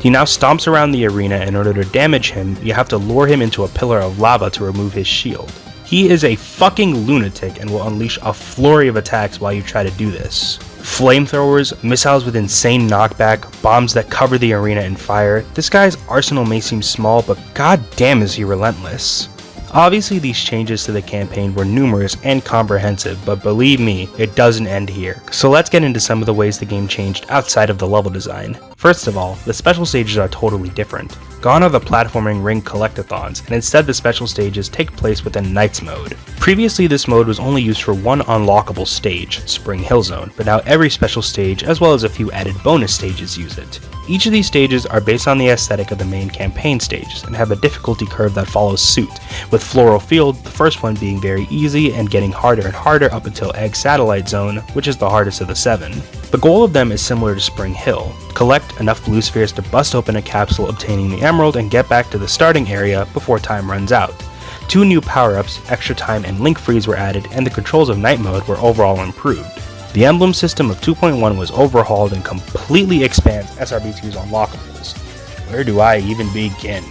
He now stomps around the arena. In order to damage him, you have to lure him into a pillar of lava to remove his shield. He is a fucking lunatic and will unleash a flurry of attacks while you try to do this. Flamethrowers, missiles with insane knockback, bombs that cover the arena in fire. This guy's arsenal may seem small, but goddamn is he relentless. Obviously these changes to the campaign were numerous and comprehensive, but believe me, it doesn't end here. So let's get into some of the ways the game changed outside of the level design. First of all, the special stages are totally different. Gone are the platforming ring collectathons, and instead the special stages take place within Nights mode. Previously this mode was only used for one unlockable stage, Spring Hill Zone, but now every special stage as well as a few added bonus stages use it. Each of these stages are based on the aesthetic of the main campaign stages and have a difficulty curve that follows suit, with Floral Field, the first one being very easy and getting harder and harder up until Egg Satellite Zone, which is the hardest of the 7. The goal of them is similar to Spring Hill. Collect enough blue spheres to bust open a capsule obtaining the emerald and get back to the starting area before time runs out. 2 new power-ups, Extra Time and Link Freeze were added, and the controls of Night Mode were overall improved. The emblem system of 2.1 was overhauled and completely expands SRB2's unlockables. Where do I even begin?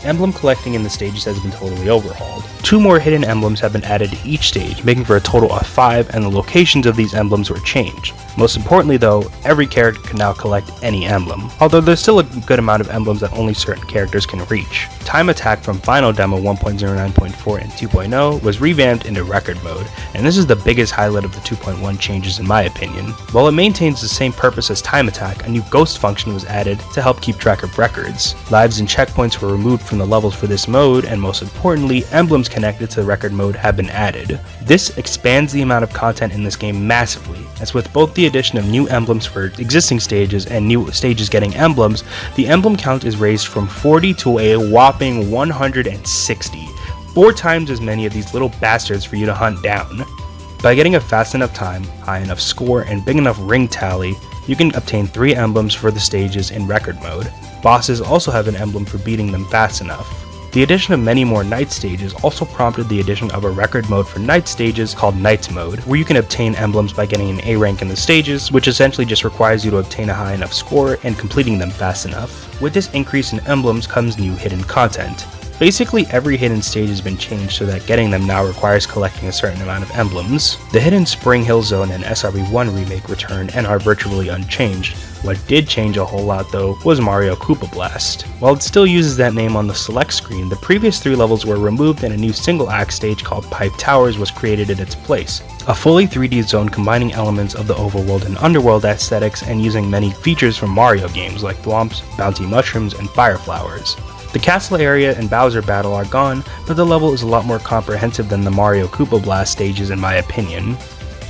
Emblem collecting in the stages has been totally overhauled. 2 more hidden emblems have been added to each stage, making for a total of 5, and the locations of these emblems were changed. Most importantly though, every character can now collect any emblem, although there's still a good amount of emblems that only certain characters can reach. Time Attack from Final Demo 1.09.4 and 2.0 was revamped into Record Mode, and this is the biggest highlight of the 2.1 changes in my opinion. While it maintains the same purpose as Time Attack, a new ghost function was added to help keep track of records. Lives and checkpoints were removed from the levels for this mode, and most importantly, emblems connected to the Record Mode have been added. This expands the amount of content in this game massively, as with both the addition of new emblems for existing stages and new stages getting emblems, the emblem count is raised from 40 to a whopping 160. 4 times as many of these little bastards for you to hunt down. By getting a fast enough time, high enough score, and big enough ring tally, you can obtain 3 emblems for the stages in Record Mode. Bosses also have an emblem for beating them fast enough. The addition of many more night stages also prompted the addition of a record mode for night stages called Nights Mode, where you can obtain emblems by getting an A rank in the stages, which essentially just requires you to obtain a high enough score and completing them fast enough. With this increase in emblems comes new hidden content. Basically, every hidden stage has been changed so that getting them now requires collecting a certain amount of emblems. The hidden Spring Hill Zone and SRB1 remake return and are virtually unchanged. What did change a whole lot though was Mario Koopa Blast. While it still uses that name on the select screen, the previous 3 levels were removed and a new single act stage called Pipe Towers was created in its place. A fully 3D zone combining elements of the overworld and underworld aesthetics and using many features from Mario games like thwomps, bounty mushrooms, and fire flowers. The castle area and Bowser battle are gone, but the level is a lot more comprehensive than the Mario Koopa Blast stages in my opinion.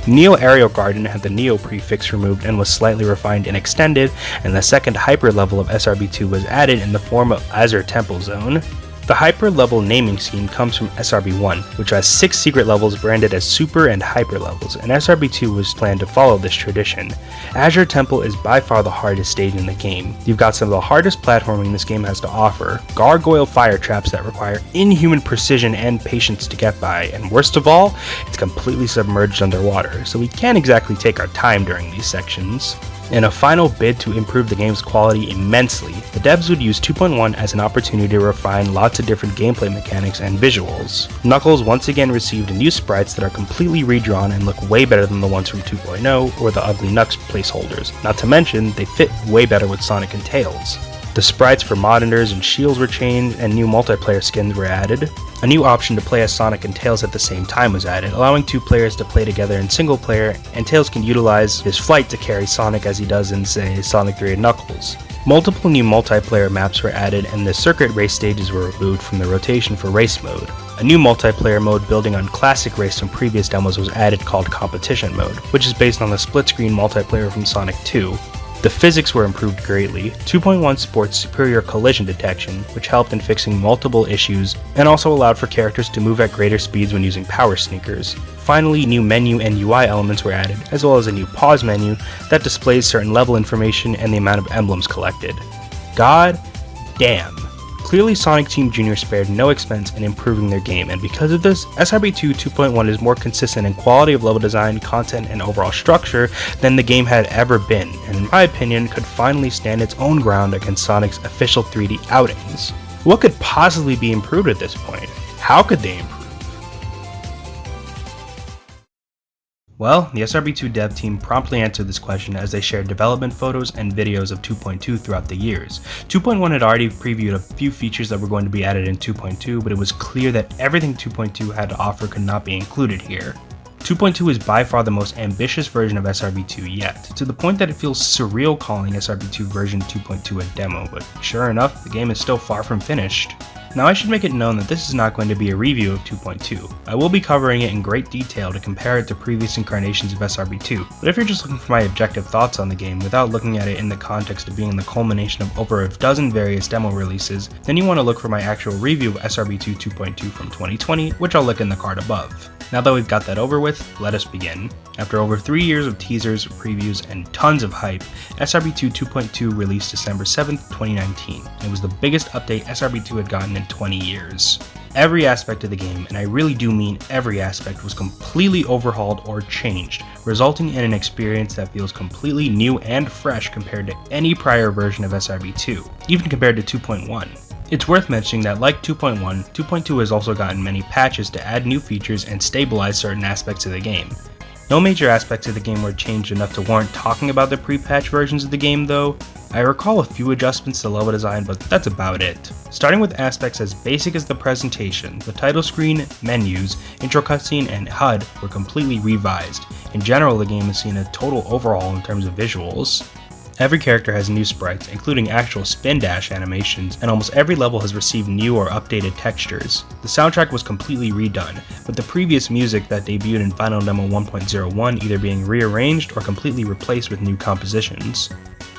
Neo Aerial Garden had the Neo prefix removed and was slightly refined and extended, and the second hyper level of SRB2 was added in the form of Azure Temple Zone. The hyper level naming scheme comes from SRB1, which has 6 secret levels branded as super and hyper levels, and SRB2 was planned to follow this tradition. Azure Temple is by far the hardest stage in the game. You've got some of the hardest platforming this game has to offer, gargoyle fire traps that require inhuman precision and patience to get by, and worst of all, it's completely submerged underwater, so we can't exactly take our time during these sections. In a final bid to improve the game's quality immensely, the devs would use 2.1 as an opportunity to refine lots of different gameplay mechanics and visuals. Knuckles once again received new sprites that are completely redrawn and look way better than the ones from 2.0 or the Ugly Knucks placeholders, not to mention they fit way better with Sonic and Tails. The sprites for monitors and shields were changed and new multiplayer skins were added. A new option to play as Sonic and Tails at the same time was added, allowing 2 players to play together in single player, and Tails can utilize his flight to carry Sonic as he does in, say, Sonic 3 and Knuckles. Multiple new multiplayer maps were added and the circuit race stages were removed from the rotation for race mode. A new multiplayer mode building on classic race from previous demos was added called Competition Mode, which is based on the split-screen multiplayer from Sonic 2. The physics were improved greatly. 2.1 sports superior collision detection, which helped in fixing multiple issues, and also allowed for characters to move at greater speeds when using power sneakers. Finally, new menu and UI elements were added, as well as a new pause menu that displays certain level information and the amount of emblems collected. God damn. Clearly, Sonic Team Jr. spared no expense in improving their game, and because of this, SRB2 2.1 is more consistent in quality of level design, content, and overall structure than the game had ever been, and in my opinion, could finally stand its own ground against Sonic's official 3D outings. What could possibly be improved at this point? How could they improve? Well, the SRB2 dev team promptly answered this question as they shared development photos and videos of 2.2 throughout the years. 2.1 had already previewed a few features that were going to be added in 2.2, but it was clear that everything 2.2 had to offer could not be included here. 2.2 is by far the most ambitious version of SRB2 yet, to the point that it feels surreal calling SRB2 version 2.2 a demo, but sure enough, the game is still far from finished. Now I should make it known that this is not going to be a review of 2.2. I will be covering it in great detail to compare it to previous incarnations of SRB2, but if you're just looking for my objective thoughts on the game without looking at it in the context of being the culmination of over a dozen various demo releases, then you want to look for my actual review of SRB2 2.2 from 2020, which I'll link in the card above. Now that we've got that over with, let us begin. After over 3 years of teasers, previews, and tons of hype, SRB2 2.2 released December 7th, 2019. It was the biggest update SRB2 had gotten in 20 years. Every aspect of the game, and I really do mean every aspect, was completely overhauled or changed, resulting in an experience that feels completely new and fresh compared to any prior version of SRB2, even compared to 2.1. It's worth mentioning that like 2.1, 2.2 has also gotten many patches to add new features and stabilize certain aspects of the game. No major aspects of the game were changed enough to warrant talking about the pre-patch versions of the game though. I recall a few adjustments to level design, but that's about it. Starting with aspects as basic as the presentation, the title screen, menus, intro cutscene, and HUD were completely revised. In general, the game has seen a total overhaul in terms of visuals. Every character has new sprites, including actual spin dash animations, and almost every level has received new or updated textures. The soundtrack was completely redone, with the previous music that debuted in Final Demo 1.01 either being rearranged or completely replaced with new compositions.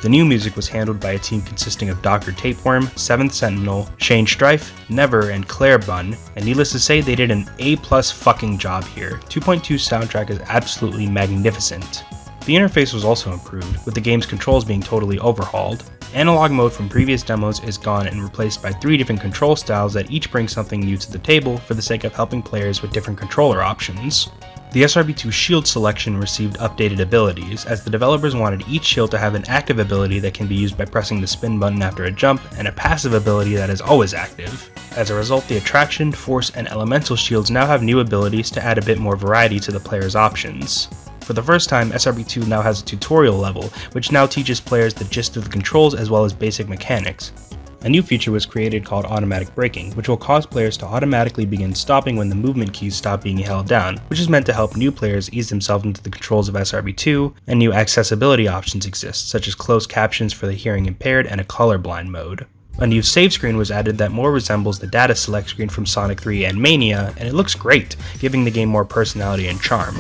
The new music was handled by a team consisting of Dr. Tapeworm, 7th Sentinel, Shane Strife, Never, and Claire Bunn, and needless to say, they did an A+ fucking job here. 2.2's soundtrack is absolutely magnificent. The interface was also improved, with the game's controls being totally overhauled. Analog mode from previous demos is gone and replaced by 3 different control styles that each bring something new to the table for the sake of helping players with different controller options. The SRB2 shield selection received updated abilities, as the developers wanted each shield to have an active ability that can be used by pressing the spin button after a jump, and a passive ability that is always active. As a result, the attraction, force, and elemental shields now have new abilities to add a bit more variety to the player's options. For the first time, SRB2 now has a tutorial level, which now teaches players the gist of the controls as well as basic mechanics. A new feature was created called automatic braking, which will cause players to automatically begin stopping when the movement keys stop being held down, which is meant to help new players ease themselves into the controls of SRB2, and new accessibility options exist, such as closed captions for the hearing impaired and a colorblind mode. A new save screen was added that more resembles the data select screen from Sonic 3 and Mania, and it looks great, giving the game more personality and charm.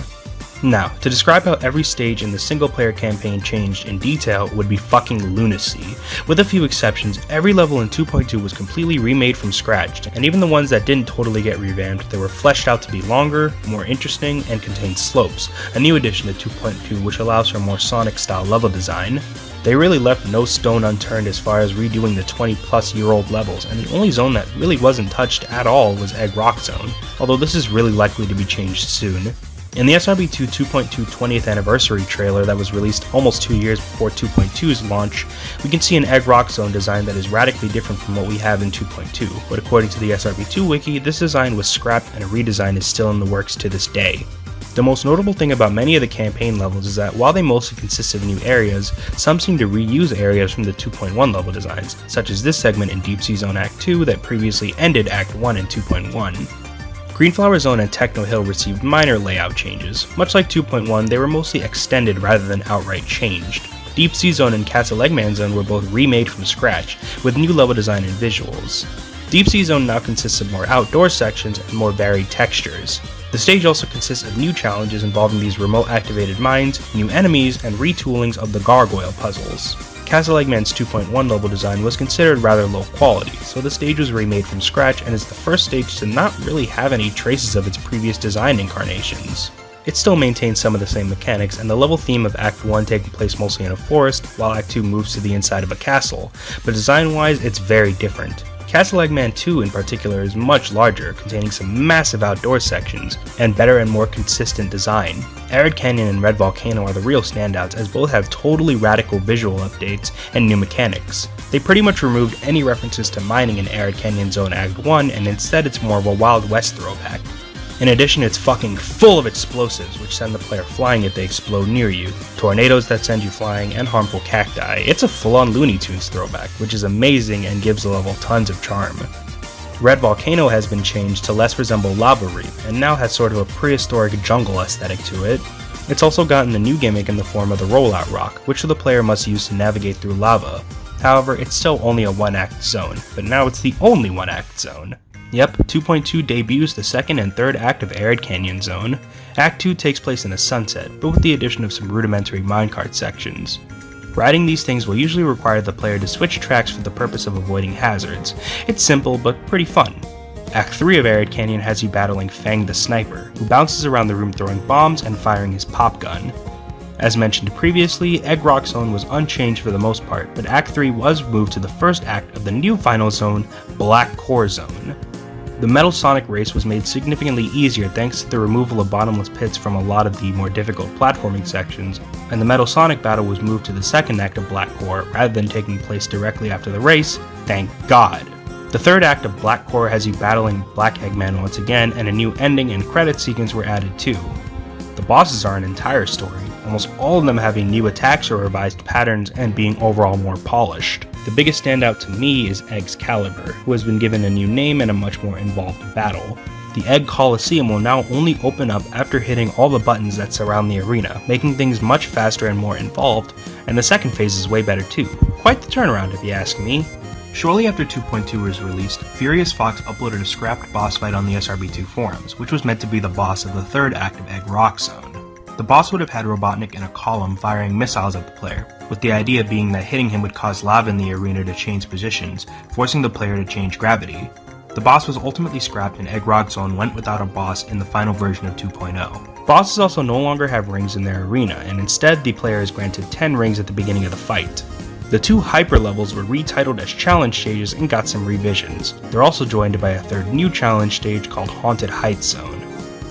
Now, to describe how every stage in the single-player campaign changed in detail would be fucking lunacy. With a few exceptions, every level in 2.2 was completely remade from scratch, and even the ones that didn't totally get revamped, they were fleshed out to be longer, more interesting, and contained slopes, a new addition to 2.2 which allows for more Sonic-style level design. They really left no stone unturned as far as redoing the 20-plus-year-old levels, and the only zone that really wasn't touched at all was Egg Rock Zone, although this is really likely to be changed soon. In the SRB2 2.2 20th anniversary trailer that was released almost 2 years before 2.2's launch, we can see an Egg Rock Zone design that is radically different from what we have in 2.2, but according to the SRB2 wiki, this design was scrapped and a redesign is still in the works to this day. The most notable thing about many of the campaign levels is that while they mostly consist of new areas, some seem to reuse areas from the 2.1 level designs, such as this segment in Deep Sea Zone Act 2 that previously ended Act 1 in 2.1. Greenflower Zone and Techno Hill received minor layout changes. Much like 2.1, they were mostly extended rather than outright changed. Deep Sea Zone and Castle Eggman Zone were both remade from scratch, with new level design and visuals. Deep Sea Zone now consists of more outdoor sections and more varied textures. The stage also consists of new challenges involving these remote-activated mines, new enemies, and retoolings of the gargoyle puzzles. Castle Eggman's 2.1 level design was considered rather low quality, so the stage was remade from scratch and is the first stage to not really have any traces of its previous design incarnations. It still maintains some of the same mechanics, and the level theme of Act 1 taking place mostly in a forest, while Act 2 moves to the inside of a castle, but design-wise it's very different. Castle Eggman 2 in particular is much larger, containing some massive outdoor sections, and better and more consistent design. Arid Canyon and Red Volcano are the real standouts, as both have totally radical visual updates and new mechanics. They pretty much removed any references to mining in Arid Canyon Zone Act 1, and instead it's more of a Wild West throwback. In addition, it's fucking full of explosives, which send the player flying if they explode near you, tornadoes that send you flying, and harmful cacti. It's a full-on Looney Tunes throwback, which is amazing and gives the level tons of charm. Red Volcano has been changed to less resemble Lava Reef, and now has sort of a prehistoric jungle aesthetic to it. It's also gotten a new gimmick in the form of the Rollout Rock, which the player must use to navigate through lava. However, it's still only a one-act zone, but now it's the only one-act zone. Yep, 2.2 debuts the second and third act of Arid Canyon Zone. Act 2 takes place in a sunset, but with the addition of some rudimentary minecart sections. Riding these things will usually require the player to switch tracks for the purpose of avoiding hazards. It's simple, but pretty fun. Act 3 of Arid Canyon has you battling Fang the Sniper, who bounces around the room throwing bombs and firing his pop gun. As mentioned previously, Egg Rock Zone was unchanged for the most part, but Act 3 was moved to the first act of the new final zone, Black Core Zone. The Metal Sonic race was made significantly easier thanks to the removal of bottomless pits from a lot of the more difficult platforming sections, and the Metal Sonic battle was moved to the second act of Black Core rather than taking place directly after the race, thank God. The third act of Black Core has you battling Black Eggman once again, and a new ending and credit sequence were added too. The bosses are an entire story, almost all of them having new attacks or revised patterns and being overall more polished. The biggest standout to me is Excalibur, who has been given a new name and a much more involved battle. The Egg Coliseum will now only open up after hitting all the buttons that surround the arena, making things much faster and more involved, and the second phase is way better too. Quite the turnaround if you ask me. Shortly after 2.2 was released, Furious Fox uploaded a scrapped boss fight on the SRB2 forums, which was meant to be the boss of the third act of Egg Rock Zone. The boss would have had Robotnik in a column firing missiles at the player, with the idea being that hitting him would cause lava in the arena to change positions, forcing the player to change gravity. The boss was ultimately scrapped and Egg Rock Zone went without a boss in the final version of 2.0. Bosses also no longer have rings in their arena, and instead the player is granted 10 rings at the beginning of the fight. The 2 hyper levels were retitled as challenge stages and got some revisions. They're also joined by a 3rd new challenge stage called Haunted Heights Zone.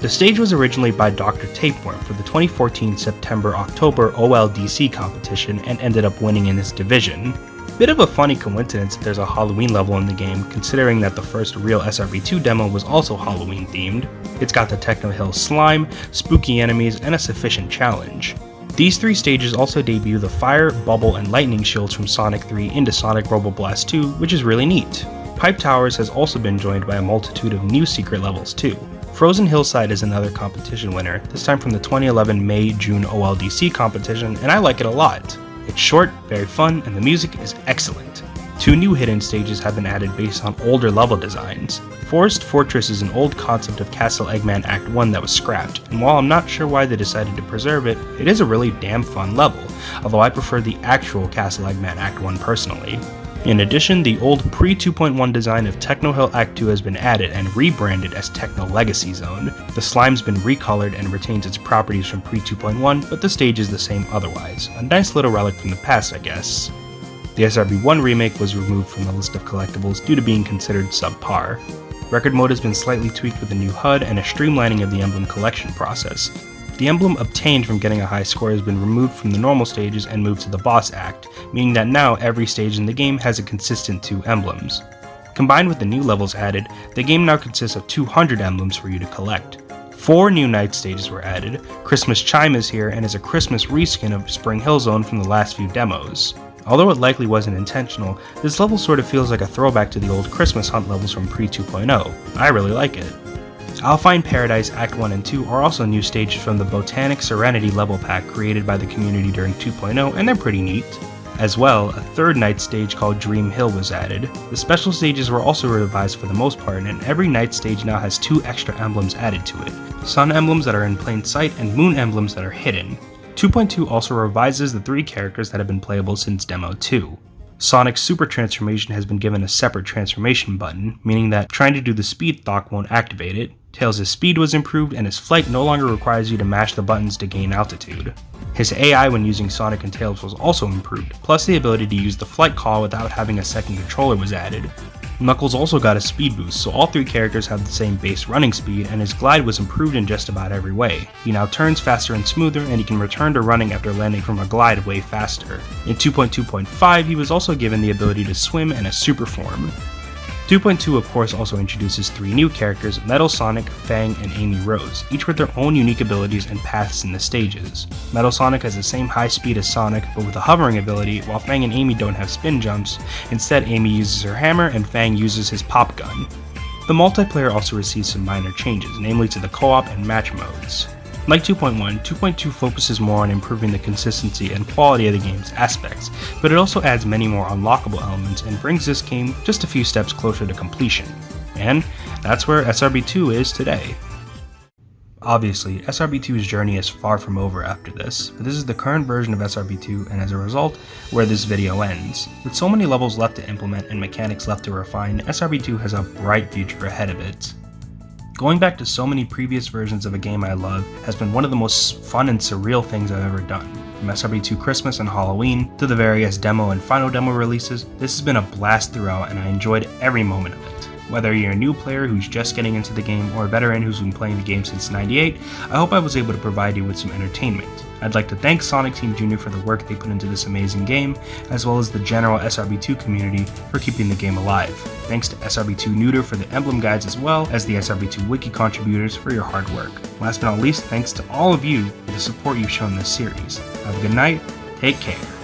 The stage was originally by Dr. Tapeworm for the 2014 September-October OLDC competition and ended up winning in this division. Bit of a funny coincidence that there's a Halloween level in the game, considering that the first real SRB2 demo was also Halloween themed. It's got the Techno Hill slime, spooky enemies, and a sufficient challenge. These 3 stages also debut the fire, bubble, and lightning shields from Sonic 3 into Sonic Robo Blast 2, which is really neat. Pipe Towers has also been joined by a multitude of new secret levels too. Frozen Hillside is another competition winner, this time from the 2011 May-June OLDC competition, and I like it a lot. It's short, very fun, and the music is excellent. 2 new hidden stages have been added based on older level designs. Forest Fortress is an old concept of Castle Eggman Act 1 that was scrapped, and while I'm not sure why they decided to preserve it, it is a really damn fun level, although I prefer the actual Castle Eggman Act 1 personally. In addition, the old pre-2.1 design of Techno Hill Act 2 has been added and rebranded as Techno Legacy Zone. The slime's been recolored and retains its properties from pre-2.1, but the stage is the same otherwise. A nice little relic from the past, I guess. The SRB1 remake was removed from the list of collectibles due to being considered subpar. Record mode has been slightly tweaked with a new HUD and a streamlining of the emblem collection process. The emblem obtained from getting a high score has been removed from the normal stages and moved to the boss act, meaning that now every stage in the game has a consistent 2 emblems. Combined with the new levels added, the game now consists of 200 emblems for you to collect. 4 new night stages were added, Christmas Chime is here and is a Christmas reskin of Spring Hill Zone from the last few demos. Although it likely wasn't intentional, this level sort of feels like a throwback to the old Christmas Hunt levels from pre-2.0. I really like it. Alpine Paradise Act 1 and 2 are also new stages from the Botanic Serenity level pack created by the community during 2.0, and they're pretty neat. As well, a 3rd night stage called Dream Hill was added. The special stages were also revised for the most part, and every night stage now has 2 extra emblems added to it. Sun emblems that are in plain sight and moon emblems that are hidden. 2.2 also revises the 3 characters that have been playable since Demo 2. Sonic's Super Transformation has been given a separate transformation button, meaning that trying to do the speed thock won't activate it. Tails' speed was improved and his flight no longer requires you to mash the buttons to gain altitude. His AI when using Sonic and Tails was also improved, plus the ability to use the flight call without having a second controller was added. Knuckles also got a speed boost, so all 3 characters have the same base running speed, and his glide was improved in just about every way. He now turns faster and smoother, and he can return to running after landing from a glide way faster. In 2.2.5, he was also given the ability to swim and a super form. 2.2 of course also introduces 3 new characters, Metal Sonic, Fang, and Amy Rose, each with their own unique abilities and paths in the stages. Metal Sonic has the same high speed as Sonic, but with a hovering ability, while Fang and Amy don't have spin jumps. Instead, Amy uses her hammer and Fang uses his pop gun. The multiplayer also receives some minor changes, namely to the co-op and match modes. Like 2.1, 2.2 focuses more on improving the consistency and quality of the game's aspects, but it also adds many more unlockable elements and brings this game just a few steps closer to completion. And that's where SRB2 is today. Obviously, SRB2's journey is far from over after this, but this is the current version of SRB2 and as a result, where this video ends. With so many levels left to implement and mechanics left to refine, SRB2 has a bright future ahead of it. Going back to so many previous versions of a game I love has been one of the most fun and surreal things I've ever done. From SRB2 Christmas and Halloween to the various demo and final demo releases, this has been a blast throughout and I enjoyed every moment of it. Whether you're a new player who's just getting into the game or a veteran who's been playing the game since '98, I hope I was able to provide you with some entertainment. I'd like to thank Sonic Team Jr. for the work they put into this amazing game, as well as the general SRB2 community for keeping the game alive. Thanks to SRB2 Neuter for the emblem guides as well as the SRB2 Wiki contributors for your hard work. Last but not least, thanks to all of you for the support you've shown this series. Have a good night, take care.